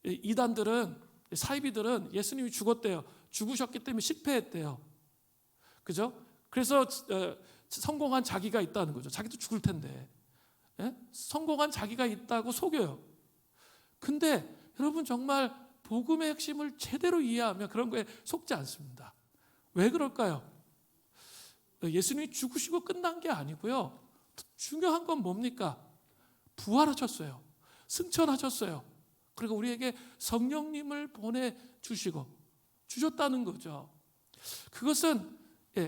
이단들은 사이비들은 예수님이 죽었대요. 죽으셨기 때문에 실패했대요. 그죠? 그래서 성공한 자기가 있다는 거죠. 자기도 죽을 텐데. 예? 성공한 자기가 있다고 속여요. 근데 여러분 정말 복음의 핵심을 제대로 이해하면 그런 거에 속지 않습니다. 왜 그럴까요? 예수님이 죽으시고 끝난 게 아니고요. 중요한 건 뭡니까? 부활하셨어요. 승천하셨어요. 그리고 우리에게 성령님을 보내주시고 주셨다는 거죠. 그것은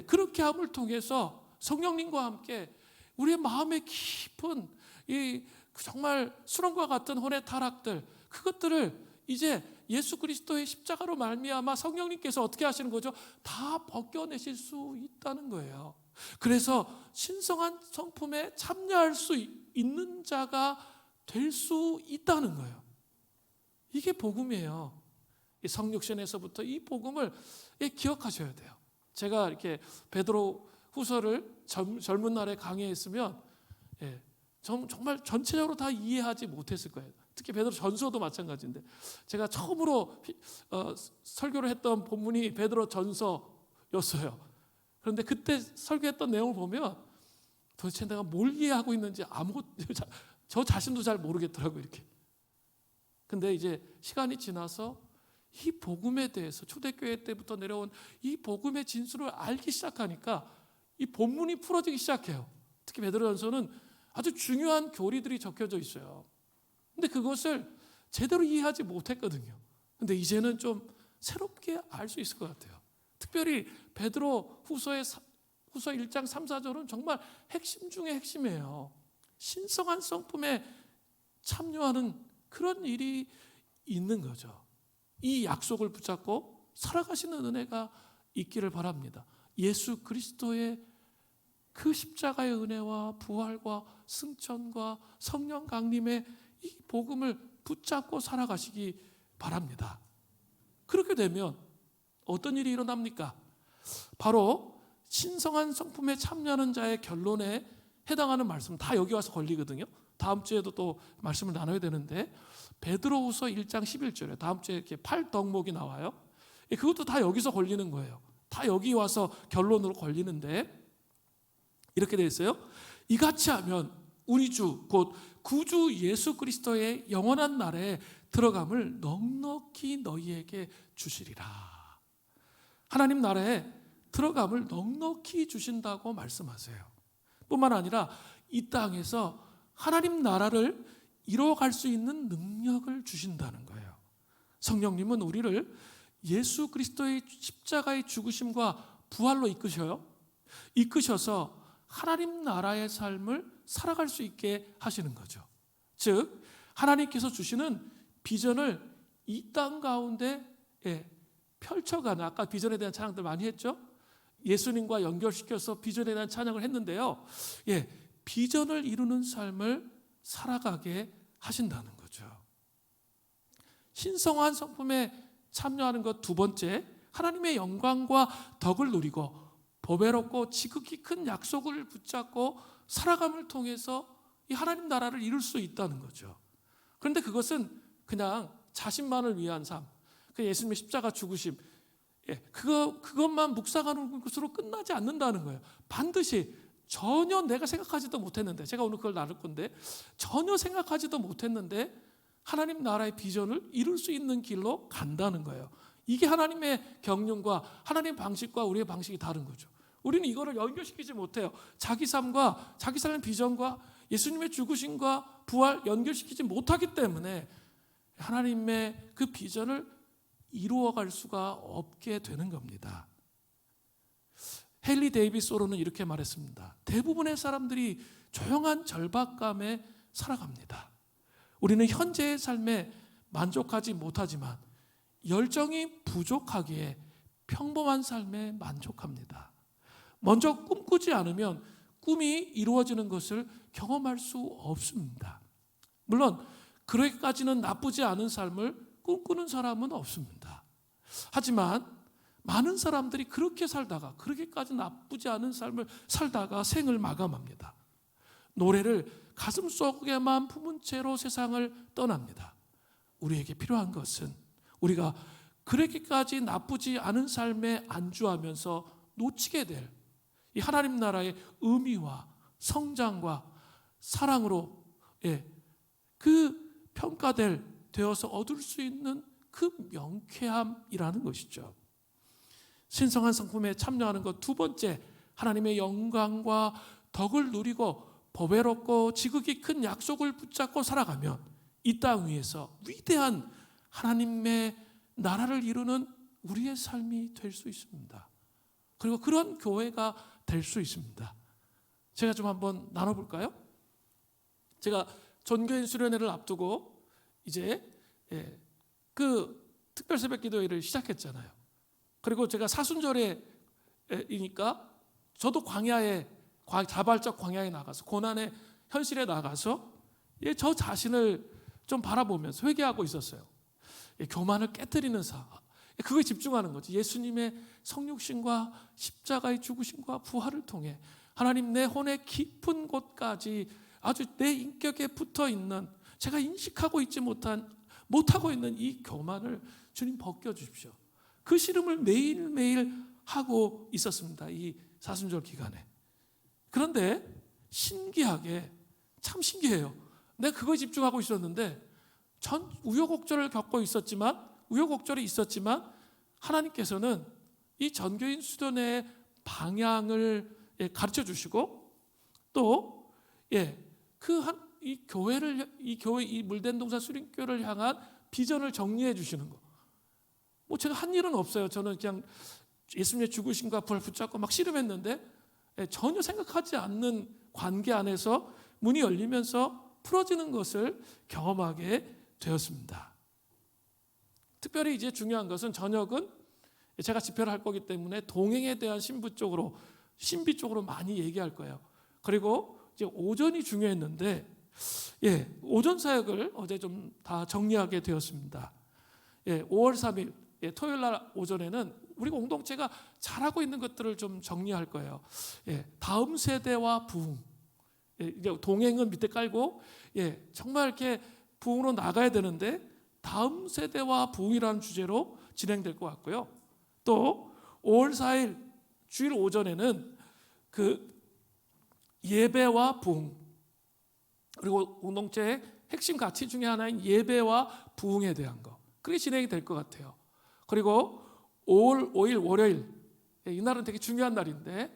그렇게 함을 통해서 성령님과 함께 우리의 마음에 깊은 이 정말 수렁과 같은 혼의 타락들, 그것들을 이제 예수 그리스도의 십자가로 말미암아 성령님께서 어떻게 하시는 거죠? 다 벗겨내실 수 있다는 거예요. 그래서 신성한 성품에 참여할 수 있는 자가 될 수 있다는 거예요. 이게 복음이에요. 성육신에서부터 이 복음을 기억하셔야 돼요. 제가 이렇게 베드로 후서를 젊은 날에 강의했으면 정말 전체적으로 다 이해하지 못했을 거예요. 특히 베드로 전서도 마찬가지인데 제가 처음으로 설교를 했던 본문이 베드로 전서였어요. 그런데 그때 설교했던 내용을 보면 도대체 내가 뭘 이해하고 있는지 저 자신도 잘 모르겠더라고요. 이렇게. 근데 이제 시간이 지나서 이 복음에 대해서 초대교회 때부터 내려온 이 복음의 진수를 알기 시작하니까 이 본문이 풀어지기 시작해요. 특히 베드로전서는 아주 중요한 교리들이 적혀져 있어요. 근데 그것을 제대로 이해하지 못했거든요. 근데 이제는 좀 새롭게 알 수 있을 것 같아요. 특별히 베드로 후서 1장 3, 4절은 정말 핵심 중에 핵심이에요. 신성한 성품에 참여하는 그런 일이 있는 거죠. 이 약속을 붙잡고 살아가시는 은혜가 있기를 바랍니다. 예수 그리스도의 그 십자가의 은혜와 부활과 승천과 성령 강림의 이 복음을 붙잡고 살아가시기 바랍니다. 그렇게 되면 어떤 일이 일어납니까? 바로 신성한 성품에 참여하는 자의 결론에 해당하는 말씀 다 여기 와서 걸리거든요. 다음 주에도 또 말씀을 나눠야 되는데 베드로후서 1장 11절에 다음 주에 이렇게 8덕목이 나와요. 그것도 다 여기서 걸리는 거예요. 다 여기 와서 결론으로 걸리는데 이렇게 되어 있어요. 이같이 하면 우리 주 곧 구주 예수 그리스도의 영원한 날에 들어감을 넉넉히 너희에게 주시리라. 하나님 나라에 들어감을 넉넉히 주신다고 말씀하세요. 뿐만 아니라 이 땅에서 하나님 나라를 이뤄갈 수 있는 능력을 주신다는 거예요. 성령님은 우리를 예수 그리스도의 십자가의 죽으심과 부활로 이끄셔서 하나님 나라의 삶을 살아갈 수 있게 하시는 거죠. 즉 하나님께서 주시는 비전을 이 땅 가운데 펼쳐가는, 아까 비전에 대한 찬양들 많이 했죠. 예수님과 연결시켜서 비전에 대한 찬양을 했는데요. 비전을 이루는 삶을 살아가게 하신다는 거죠. 신성한 성품에 참여하는 것 두 번째, 하나님의 영광과 덕을 누리고 보배롭고 지극히 큰 약속을 붙잡고 살아감을 통해서 이 하나님 나라를 이룰 수 있다는 거죠. 그런데 그것은 그냥 자신만을 위한 삶, 예수님의 십자가 죽으심, 그것만 묵상하는 것으로 끝나지 않는다는 거예요. 반드시 전혀 내가 생각하지도 못했는데, 제가 오늘 그걸 나눌 건데, 전혀 생각하지도 못했는데 하나님 나라의 비전을 이룰 수 있는 길로 간다는 거예요. 이게 하나님의 경륜과 하나님의 방식과 우리의 방식이 다른 거죠. 우리는 이거를 연결시키지 못해요. 자기 삶과 자기 삶의 비전과 예수님의 죽으심과 부활 연결시키지 못하기 때문에 하나님의 그 비전을 이루어갈 수가 없게 되는 겁니다. 헨리 데이비스 오로는 이렇게 말했습니다. 대부분의 사람들이 조용한 절박감에 살아갑니다. 우리는 현재의 삶에 만족하지 못하지만 열정이 부족하기에 평범한 삶에 만족합니다. 먼저 꿈꾸지 않으면 꿈이 이루어지는 것을 경험할 수 없습니다. 물론 그렇게까지는 나쁘지 않은 삶을 꿈꾸는 사람은 없습니다. 하지만 많은 사람들이 그렇게 살다가, 그렇게까지 나쁘지 않은 삶을 살다가 생을 마감합니다. 노래를 가슴속에만 품은 채로 세상을 떠납니다. 우리에게 필요한 것은 우리가 그렇게까지 나쁘지 않은 삶에 안주하면서 놓치게 될 이 하나님 나라의 의미와 성장과 사랑으로 그 평가될 되어서 얻을 수 있는 그 명쾌함이라는 것이죠. 신성한 성품에 참여하는 것 두 번째, 하나님의 영광과 덕을 누리고 보배롭고 지극히 큰 약속을 붙잡고 살아가면 이 땅 위에서 위대한 하나님의 나라를 이루는 우리의 삶이 될 수 있습니다. 그리고 그런 교회가 될 수 있습니다. 제가 좀 한번 나눠볼까요? 제가 전교인 수련회를 앞두고 이제 그 특별 새벽 기도회를 시작했잖아요. 그리고 제가 사순절에이니까 저도 자발적 광야에 나가서 고난의 현실에 나가서 저 자신을 좀 바라보면서 회개하고 있었어요. 교만을 깨뜨리는 그거에 집중하는 거지. 예수님의 성육신과 십자가의 죽으심과 부활을 통해 하나님 내 혼의 깊은 곳까지 아주 내 인격에 붙어 있는, 제가 인식하고 있지 못하고 있는 이 교만을 주님 벗겨주십시오. 그 씨름을 매일매일 하고 있었습니다. 이 사순절 기간에. 그런데 신기하게, 참 신기해요. 내가 그거에 집중하고 있었는데 전 우여곡절을 겪고 우여곡절이 있었지만 하나님께서는 이 전교인 수련회의 방향을 가르쳐 주시고 또 이 교회 이 물된 동산 수림교회를 향한 비전을 정리해 주시는 거. 뭐 제가 한 일은 없어요. 저는 그냥 예수님의 죽으심과 부활 붙잡고 막 씨름했는데 전혀 생각하지 않는 관계 안에서 문이 열리면서 풀어지는 것을 경험하게 되었습니다. 특별히 이제 중요한 것은 저녁은 제가 집회를 할 거기 때문에 동행에 대한 신비 쪽으로 많이 얘기할 거예요. 그리고 이제 오전이 중요했는데 오전 사역을 어제 좀 다 정리하게 되었습니다. 5월 3일 토요일 날 오전에는 우리 공동체가 잘하고 있는 것들을 좀 정리할 거예요. 다음 세대와 부흥. 이제 동행은 밑에 깔고 정말 이렇게 부흥으로 나가야 되는데 다음 세대와 부흥이라는 주제로 진행될 것 같고요. 또 5월 4일 주일 오전에는 그 예배와 부흥, 그리고 공동체의 핵심 가치 중에 하나인 예배와 부흥에 대한 거, 그게 진행이 될 것 같아요. 그리고 5월 5일 월요일, 이날은 되게 중요한 날인데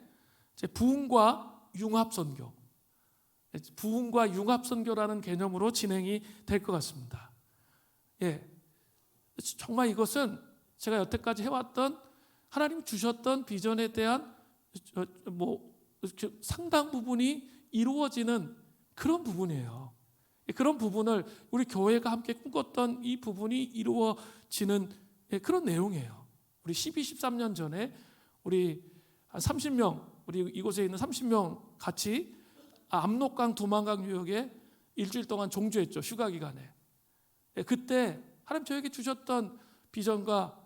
부흥과 융합선교, 부흥과 융합선교라는 개념으로 진행이 될 것 같습니다. 정말 이것은 제가 여태까지 해왔던 하나님 주셨던 비전에 대한 상당 부분이 이루어지는 그런 부분이에요. 그런 부분을 우리 교회가 함께 꿈꿨던 이 부분이 이루어지는 그런 내용이에요. 우리 12, 13년 전에 우리 한 30명, 우리 이곳에 있는 30명 같이 압록강 두만강 유역에 일주일 동안 종주했죠. 휴가 기간에. 그때 하나님 저에게 주셨던 비전과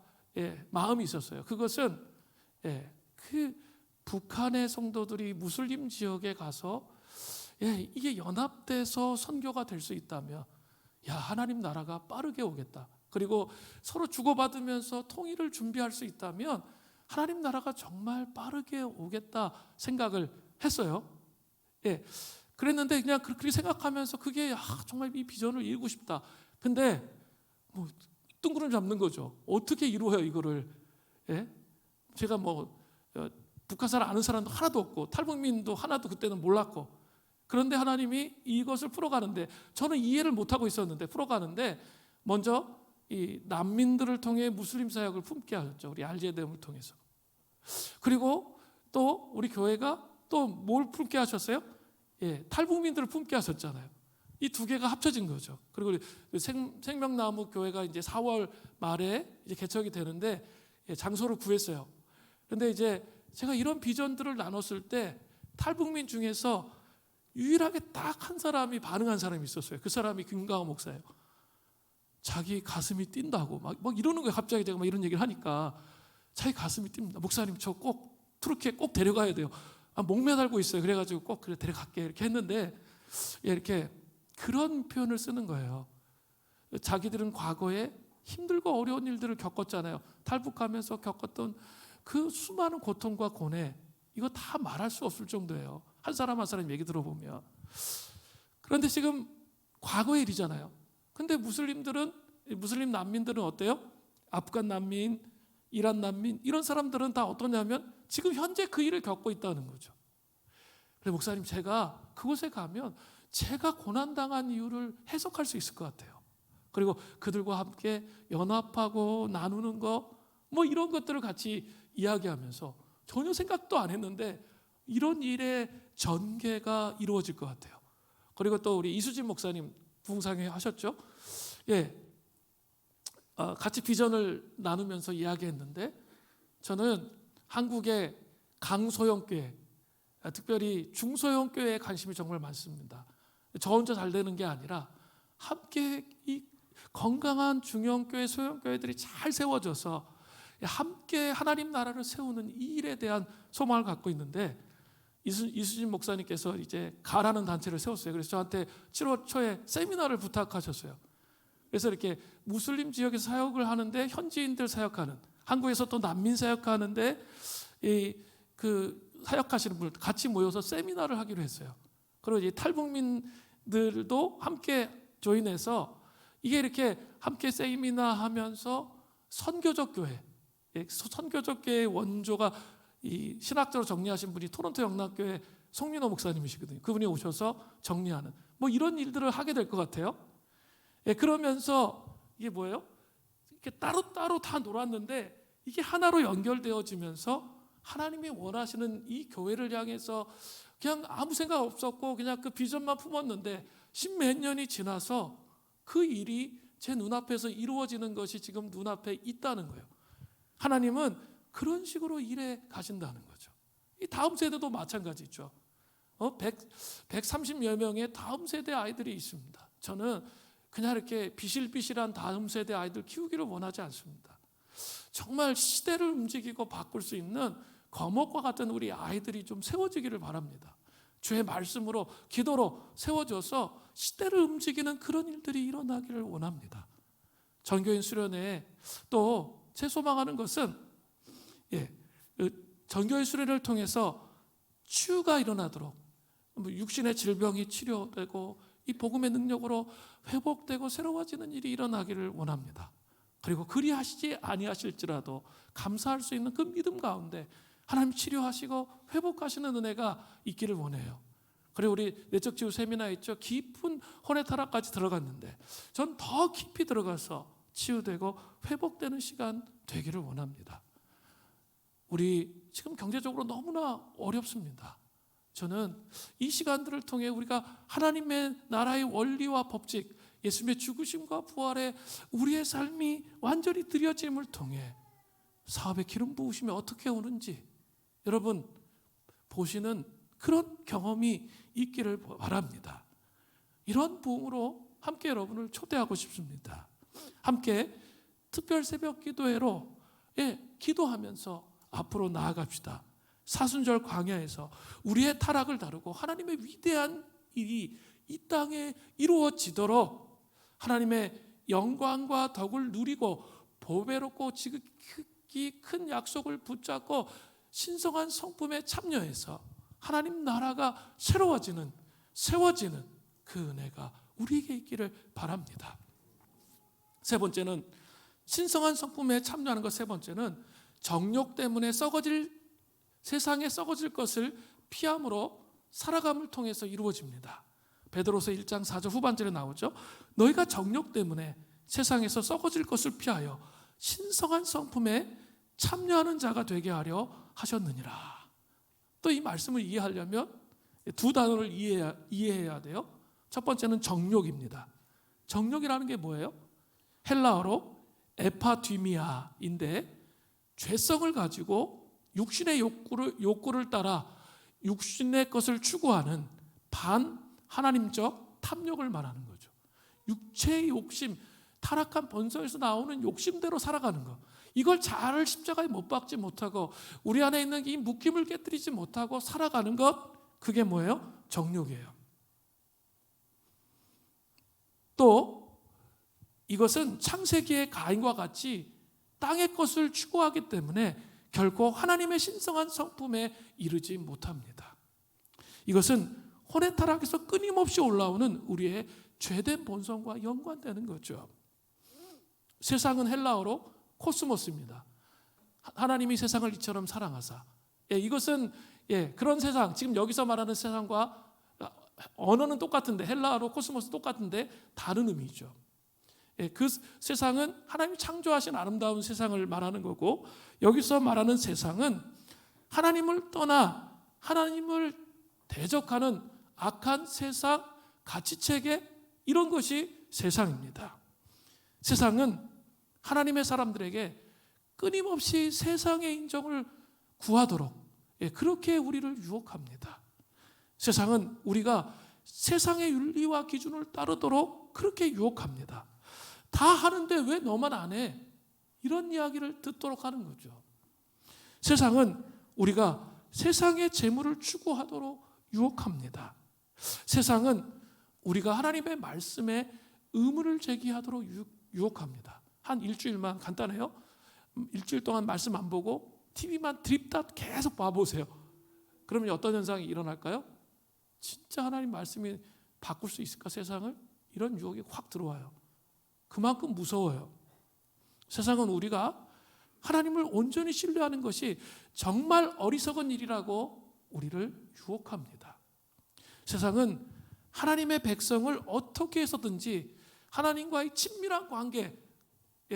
마음이 있었어요. 그것은 그 북한의 성도들이 무슬림 지역에 가서 이게 연합돼서 선교가 될 수 있다면 하나님 나라가 빠르게 오겠다. 그리고 서로 주고받으면서 통일을 준비할 수 있다면 하나님 나라가 정말 빠르게 오겠다 생각을 했어요. 그랬는데 그냥 그렇게 생각하면서 그게 정말 이 비전을 이루고 싶다. 근데 뜬구름 잡는 거죠. 어떻게 이루어요 이거를? 제가 북한 사람 아는 사람도 하나도 없고 탈북민도 하나도 그때는 몰랐고, 그런데 하나님이 이것을 풀어가는데 저는 이해를 못하고 있었는데 풀어가는데 먼저 이 난민들을 통해 무슬림 사역을 품게 하셨죠. 우리 RJDM을 통해서. 그리고 또 우리 교회가 또 뭘 품게 하셨어요? 탈북민들을 품게 하셨잖아요. 이 두 개가 합쳐진 거죠. 그리고 생명나무 교회가 이제 4월 말에 이제 개척이 되는데 장소를 구했어요. 그런데 이제 제가 이런 비전들을 나눴을 때 탈북민 중에서 유일하게 딱 한 사람이 반응한 사람이 있었어요. 그 사람이 김강호 목사예요. 자기 가슴이 뛴다고 막 이러는 거예요. 갑자기 제가 막 이런 얘기를 하니까 자기 가슴이 뜁니다. 목사님 저 꼭 투르키에 꼭 데려가야 돼요. 목매달고 있어요. 그래가지고 꼭 그래 데려갈게 이렇게 했는데 이렇게 그런 표현을 쓰는 거예요. 자기들은 과거에 힘들고 어려운 일들을 겪었잖아요. 탈북하면서 겪었던 그 수많은 고통과 고뇌, 이거 다 말할 수 없을 정도예요. 한 사람 한 사람 얘기 들어보면. 그런데 지금 과거의 일이잖아요. 근데 무슬림 난민들은 어때요? 아프간 난민, 이란 난민, 이런 사람들은 다 어떠냐면 지금 현재 그 일을 겪고 있다는 거죠. 그래서 목사님, 제가 그곳에 가면 제가 고난당한 이유를 해석할 수 있을 것 같아요. 그리고 그들과 함께 연합하고 나누는 거, 이런 것들을 같이 이야기하면서 전혀 생각도 안 했는데 이런 일의 전개가 이루어질 것 같아요. 그리고 또 우리 이수진 목사님 부흥상회 하셨죠? 같이 비전을 나누면서 이야기했는데 저는 한국의 강소형교회, 특별히 중소형교회에 관심이 정말 많습니다. 저 혼자 잘 되는 게 아니라 함께 이 건강한 중형교회, 소형교회들이 잘 세워져서 함께 하나님 나라를 세우는 이 일에 대한 소망을 갖고 있는데 이수진 목사님께서 이제 가라는 단체를 세웠어요. 그래서 저한테 7월 초에 세미나를 부탁하셨어요. 그래서 이렇게 무슬림 지역에서 사역을 하는데 현지인들 사역하는, 한국에서 또 난민 사역하는데 그 사역하시는 분들 같이 모여서 세미나를 하기로 했어요. 그리고 이제 탈북민들도 함께 조인해서 이게 이렇게 함께 세미나 하면서 선교적 교회, 선교적 교회의 원조가 이 신학적으로 정리하신 분이 토론토 영락교회 송민호 목사님이시거든요. 그분이 오셔서 정리하는 이런 일들을 하게 될 것 같아요. 그러면서 이게 뭐예요? 이렇게 따로따로 다 놀았는데 이게 하나로 연결되어지면서 하나님이 원하시는 이 교회를 향해서 그냥 아무 생각 없었고 그냥 그 비전만 품었는데 십몇 년이 지나서 그 일이 제 눈앞에서 이루어지는 것이 지금 눈앞에 있다는 거예요. 하나님은 그런 식으로 일해 가신다는 거죠. 이 다음 세대도 마찬가지죠. 130여 명의 다음 세대 아이들이 있습니다. 저는 그냥 이렇게 비실비실한 다음 세대 아이들 키우기를 원하지 않습니다. 정말 시대를 움직이고 바꿀 수 있는 거목과 같은 우리 아이들이 좀 세워지기를 바랍니다. 주의 말씀으로 기도로 세워져서 시대를 움직이는 그런 일들이 일어나기를 원합니다. 전교인 수련회에 또 제 소망하는 것은 전교인 수련회를 통해서 치유가 일어나도록 육신의 질병이 치료되고 이 복음의 능력으로 회복되고 새로워지는 일이 일어나기를 원합니다. 그리고 그리하시지 아니하실지라도 감사할 수 있는 그 믿음 가운데 하나님 치료하시고 회복하시는 은혜가 있기를 원해요. 그리고 우리 내적 치유 세미나 있죠. 깊은 혼의 타락까지 들어갔는데 전 더 깊이 들어가서 치유되고 회복되는 시간 되기를 원합니다. 우리 지금 경제적으로 너무나 어렵습니다. 저는 이 시간들을 통해 우리가 하나님의 나라의 원리와 법칙, 예수님의 죽으심과 부활에 우리의 삶이 완전히 드려짐을 통해 사업의 기름 부으심이 어떻게 오는지 여러분 보시는 그런 경험이 있기를 바랍니다. 이런 부흥으로 함께 여러분을 초대하고 싶습니다. 함께 특별 새벽 기도회로 기도하면서 앞으로 나아갑시다. 사순절 광야에서 우리의 타락을 다루고 하나님의 위대한 일이 이 땅에 이루어지도록 하나님의 영광과 덕을 누리고 보배롭고 지극히 큰 약속을 붙잡고 신성한 성품에 참여해서 하나님 나라가 새로워지는, 세워지는 그 은혜가 우리에게 있기를 바랍니다. 세 번째는 신성한 성품에 참여하는 것. 세 번째는 정욕 때문에 세상에 썩어질 것을 피함으로 살아감을 통해서 이루어집니다. 베드로서 1장 4절 후반절에 나오죠. 너희가 정욕 때문에 세상에서 썩어질 것을 피하여 신성한 성품에 참여하는 자가 되게 하려 하셨느니라. 또 이 말씀을 이해하려면 두 단어를 이해해야 돼요. 첫 번째는 정욕입니다. 정욕이라는 게 뭐예요? 헬라어로 에파디미아인데 죄성을 가지고 육신의 욕구를 따라 육신의 것을 추구하는 반 하나님적 탐욕을 말하는 거죠. 육체의 욕심, 타락한 본성에서 나오는 욕심대로 살아가는 것, 이걸 잘 십자가에 못 박지 못하고 우리 안에 있는 이 묶임을 깨뜨리지 못하고 살아가는 것, 그게 뭐예요? 정욕이에요. 또 이것은 창세기의 가인과 같이 땅의 것을 추구하기 때문에 결코 하나님의 신성한 성품에 이르지 못합니다. 이것은 혼의 타락에서 끊임없이 올라오는 우리의 죄된 본성과 연관되는 거죠. 세상은 헬라어로 코스모스입니다. 하나님이 세상을 이처럼 사랑하사. 이것은 그런 세상, 지금 여기서 말하는 세상과 언어는 똑같은데, 헬라어로 코스모스 똑같은데 다른 의미죠. 그 세상은 하나님이 창조하신 아름다운 세상을 말하는 거고, 여기서 말하는 세상은 하나님을 떠나 하나님을 대적하는 악한 세상, 가치체계, 이런 것이 세상입니다. 세상은 하나님의 사람들에게 끊임없이 세상의 인정을 구하도록 그렇게 우리를 유혹합니다. 세상은 우리가 세상의 윤리와 기준을 따르도록 그렇게 유혹합니다. 다 하는데 왜 너만 안 해? 이런 이야기를 듣도록 하는 거죠. 세상은 우리가 세상의 재물을 추구하도록 유혹합니다. 세상은 우리가 하나님의 말씀에 의문을 제기하도록 유혹합니다. 한 일주일만, 간단해요. 일주일 동안 말씀 안 보고 TV만 드립다 계속 봐보세요. 그러면 어떤 현상이 일어날까요? 진짜 하나님 말씀이 바꿀 수 있을까, 세상을? 이런 유혹이 확 들어와요. 그만큼 무서워요. 세상은 우리가 하나님을 온전히 신뢰하는 것이 정말 어리석은 일이라고 우리를 유혹합니다. 세상은 하나님의 백성을 어떻게 해서든지 하나님과의 친밀한 관계,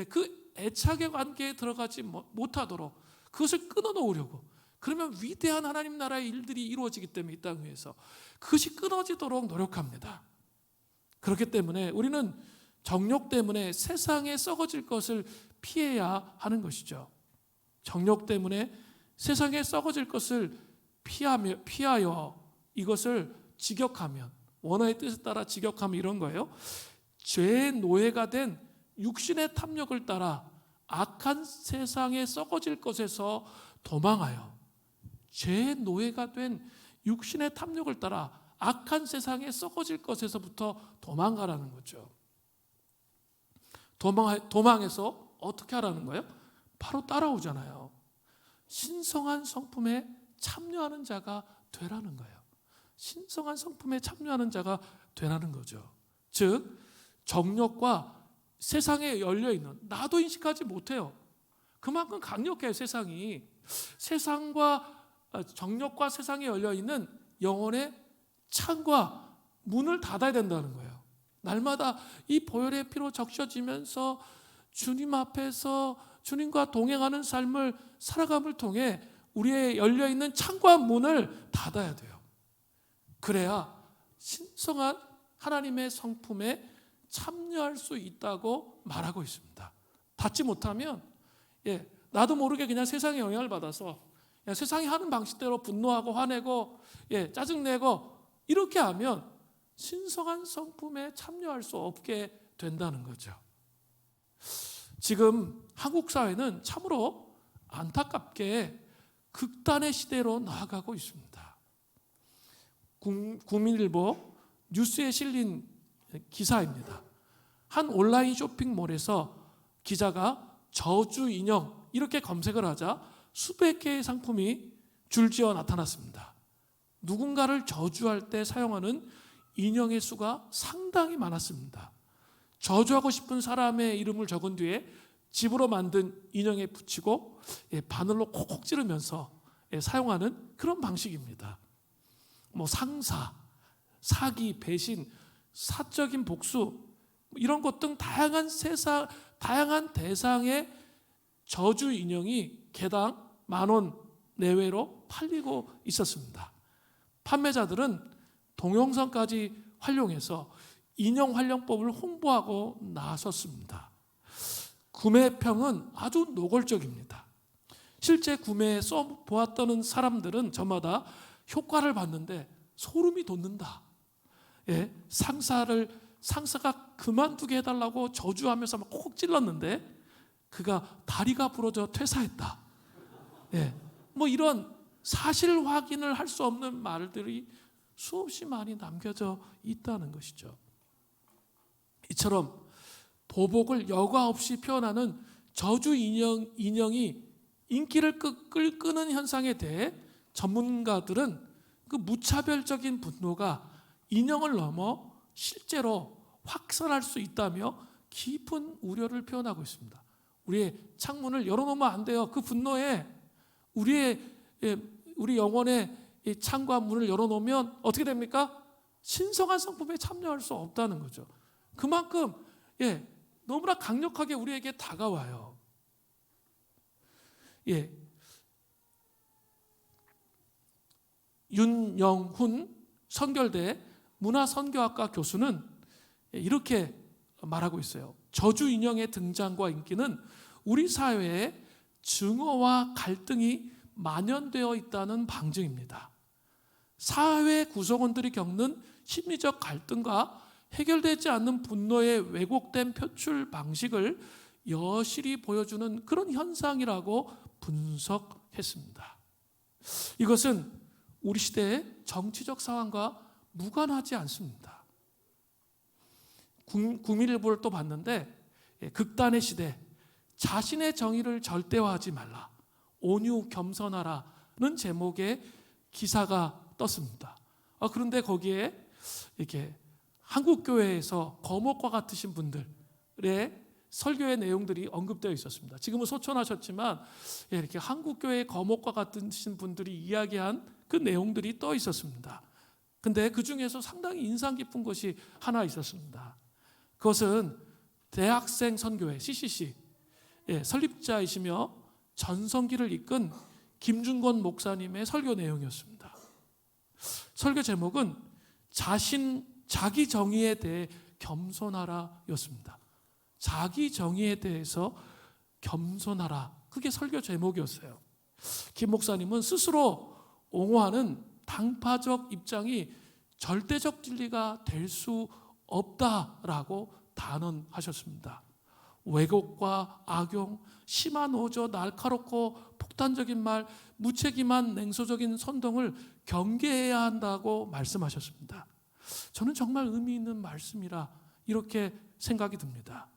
그 애착의 관계에 들어가지 못하도록 그것을 끊어놓으려고, 그러면 위대한 하나님 나라의 일들이 이루어지기 때문에 이 땅 위에서 그것이 끊어지도록 노력합니다. 그렇기 때문에 우리는 정욕 때문에 세상에 썩어질 것을 피해야 하는 것이죠. 정욕 때문에 세상에 썩어질 것을 피하여 이것을 직역하면, 원어의 뜻에 따라 직역하면 이런 거예요. 죄의 노예가 된 육신의 탐욕을 따라 악한 세상에 썩어질 것에서 도망하여, 죄의 노예가 된 육신의 탐욕을 따라 악한 세상에 썩어질 것에서부터 도망가라는 거죠. 도망해서 어떻게 하라는 거예요? 바로 따라오잖아요. 신성한 성품에 참여하는 자가 되라는 거예요. 신성한 성품에 참여하는 자가 되라는 거죠. 즉 정욕과 세상에 열려있는, 나도 인식하지 못해요. 그만큼 강력해요. 세상이. 세상과 정욕과 세상에 열려있는 영혼의 창과 문을 닫아야 된다는 거예요. 날마다 이 보혈의 피로 적셔지면서 주님 앞에서 주님과 동행하는 삶을 살아감을 통해 우리의 열려있는 창과 문을 닫아야 돼요. 그래야 신성한 하나님의 성품에 참여할 수 있다고 말하고 있습니다. 닫지 못하면 나도 모르게 그냥 세상의 영향을 받아서 그냥 세상이 하는 방식대로 분노하고 화내고 짜증내고 이렇게 하면 신성한 성품에 참여할 수 없게 된다는 거죠. 지금 한국 사회는 참으로 안타깝게 극단의 시대로 나아가고 있습니다. 국민일보 뉴스에 실린 기사입니다. 한 온라인 쇼핑몰에서 기자가 저주 인형 이렇게 검색을 하자 수백 개의 상품이 줄지어 나타났습니다. 누군가를 저주할 때 사용하는 인형의 수가 상당히 많았습니다. 저주하고 싶은 사람의 이름을 적은 뒤에 집으로 만든 인형에 붙이고 바늘로 콕콕 찌르면서 사용하는 그런 방식입니다. 상사, 사기, 배신, 사적인 복수 이런 것 등 다양한 대상의 저주 인형이 개당 10,000원 내외로 팔리고 있었습니다. 판매자들은 동영상까지 활용해서 인형 활용법을 홍보하고 나섰습니다. 구매평은 아주 노골적입니다. 실제 구매에 써보았다는 사람들은 저마다 효과를 봤는데 소름이 돋는다. 상사를 상사가 그만두게 해달라고 저주하면서 막 콕 찔렀는데 그가 다리가 부러져 퇴사했다. 예, 뭐 이런 사실 확인을 할 수 없는 말들이 수없이 많이 남겨져 있다는 것이죠. 이처럼 보복을 여과 없이 표현하는 저주 인형이 인기를 끄는 현상에 대해 전문가들은 그 무차별적인 분노가 인형을 넘어 실제로 확산할 수 있다며 깊은 우려를 표현하고 있습니다. 우리의 창문을 열어놓으면 안 돼요. 그 분노에 우리 영혼의 창과 문을 열어놓으면 어떻게 됩니까? 신성한 성품에 참여할 수 없다는 거죠. 그만큼 너무나 강력하게 우리에게 다가와요. 윤영훈 선결대 문화선교학과 교수는 이렇게 말하고 있어요. 저주 인형의 등장과 인기는 우리 사회에 증오와 갈등이 만연되어 있다는 방증입니다. 사회 구성원들이 겪는 심리적 갈등과 해결되지 않는 분노의 왜곡된 표출 방식을 여실히 보여주는 그런 현상이라고 분석했습니다. 이것은 우리 시대의 정치적 상황과 무관하지 않습니다. 국민일보를 또 봤는데 극단의 시대, 자신의 정의를 절대화하지 말라, 온유 겸손하라는 제목의 기사가 떴습니다. 그런데 거기에 이렇게 한국교회에서 거목과 같으신 분들의 설교의 내용들이 언급되어 있었습니다. 지금은 소천하셨지만 이렇게 한국교회의 거목과 같으신 분들이 이야기한 그 내용들이 떠 있었습니다. 근데 그 중에서 상당히 인상 깊은 것이 하나 있었습니다. 그것은 대학생 선교회 CCC 설립자이시며 전성기를 이끈 김준건 목사님의 설교 내용이었습니다. 설교 제목은 자기 정의에 대해 겸손하라였습니다. 자기 정의에 대해서 겸손하라, 그게 설교 제목이었어요. 김 목사님은 스스로 옹호하는 당파적 입장이 절대적 진리가 될 수 없다라고 단언하셨습니다. 왜곡과 악용, 심한 오저, 날카롭고 폭탄적인 말, 무책임한 냉소적인 선동을 경계해야 한다고 말씀하셨습니다. 저는 정말 의미 있는 말씀이라 이렇게 생각이 듭니다.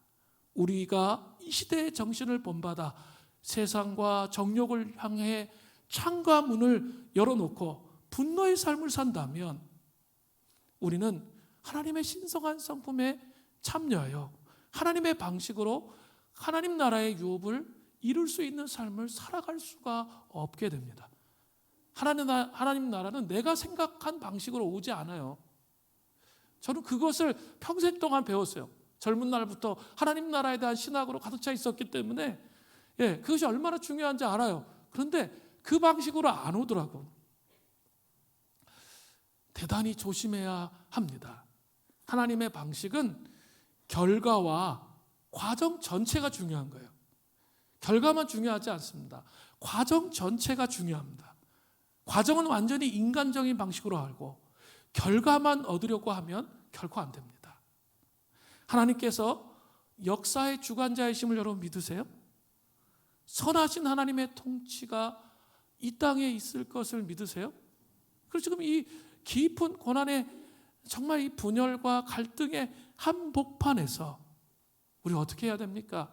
우리가 이 시대의 정신을 본받아 세상과 정욕을 향해 창과 문을 열어놓고 분노의 삶을 산다면 우리는 하나님의 신성한 성품에 참여하여 하나님의 방식으로 하나님 나라의 유업을 이룰 수 있는 삶을 살아갈 수가 없게 됩니다. 하나님 나라는 내가 생각한 방식으로 오지 않아요. 저는 그것을 평생 동안 배웠어요. 젊은 날부터 하나님 나라에 대한 신학으로 가득 차 있었기 때문에 그것이 얼마나 중요한지 알아요. 그런데 그 방식으로 안 오더라고. 대단히 조심해야 합니다. 하나님의 방식은 결과와 과정 전체가 중요한 거예요. 결과만 중요하지 않습니다. 과정 전체가 중요합니다. 과정은 완전히 인간적인 방식으로 알고 결과만 얻으려고 하면 결코 안 됩니다. 하나님께서 역사의 주관자이심을 여러분 믿으세요? 선하신 하나님의 통치가 이 땅에 있을 것을 믿으세요? 그리고 지금 이 깊은 고난의 정말 이 분열과 갈등의 한복판에서 우리 어떻게 해야 됩니까?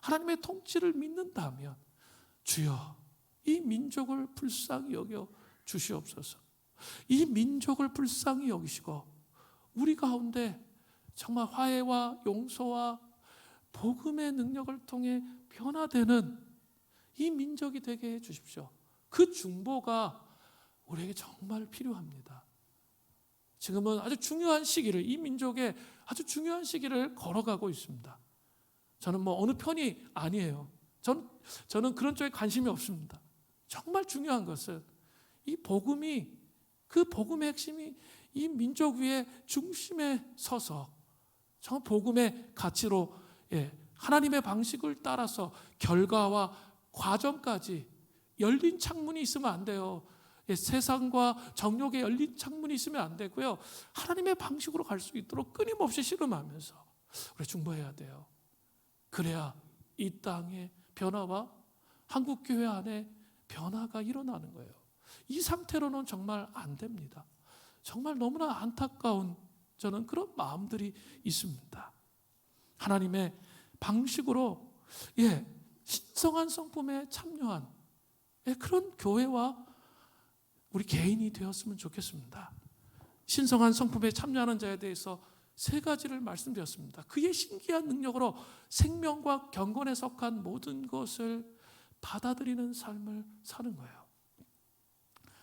하나님의 통치를 믿는다면 주여 이 민족을 불쌍히 여겨 주시옵소서. 이 민족을 불쌍히 여기시고 우리 가운데 정말 화해와 용서와 복음의 능력을 통해 변화되는 이 민족이 되게 해 주십시오. 그 중보가 우리에게 정말 필요합니다. 지금은 아주 중요한 시기를, 이 민족의 아주 중요한 시기를 걸어가고 있습니다. 저는 뭐 어느 편이 아니에요. 저는 그런 쪽에 관심이 없습니다. 정말 중요한 것은 이 복음이, 그 복음의 핵심이 이 민족 위에 중심에 서서 정말 복음의 가치로 하나님의 방식을 따라서 결과와 과정까지 열린 창문이 있으면 안 돼요. 세상과 정욕에 열린 창문이 있으면 안 되고요. 하나님의 방식으로 갈 수 있도록 끊임없이 씨름하면서 우리 중보해야 돼요. 그래야 이 땅의 변화와 한국교회 안에 변화가 일어나는 거예요. 이 상태로는 정말 안 됩니다. 정말 너무나 안타까운 저는 그런 마음들이 있습니다. 하나님의 방식으로 신성한 성품에 참여한 그런 교회와 우리 개인이 되었으면 좋겠습니다. 신성한 성품에 참여하는 자에 대해서 3가지를 말씀드렸습니다. 그의 신기한 능력으로 생명과 경건에 속한 모든 것을 받아들이는 삶을 사는 거예요.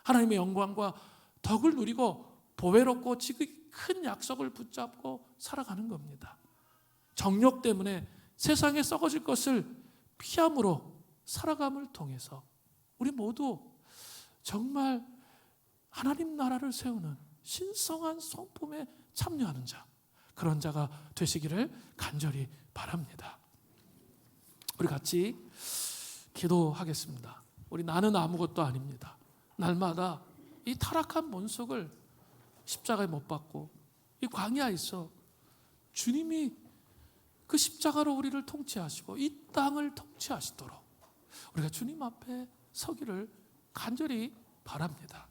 하나님의 영광과 덕을 누리고 보배롭고 지극히 큰 약속을 붙잡고 살아가는 겁니다. 정욕 때문에 세상에 썩어질 것을 피함으로 살아감을 통해서 우리 모두 정말 하나님 나라를 세우는 신성한 성품에 참여하는 자, 그런 자가 되시기를 간절히 바랍니다. 우리 같이 기도하겠습니다. 우리 나는 아무것도 아닙니다. 날마다 이 타락한 본속을 십자가에 못 박고 이 광야에서 주님이 그 십자가로 우리를 통치하시고 이 땅을 통치하시도록 우리가 주님 앞에 서기를 간절히 바랍니다.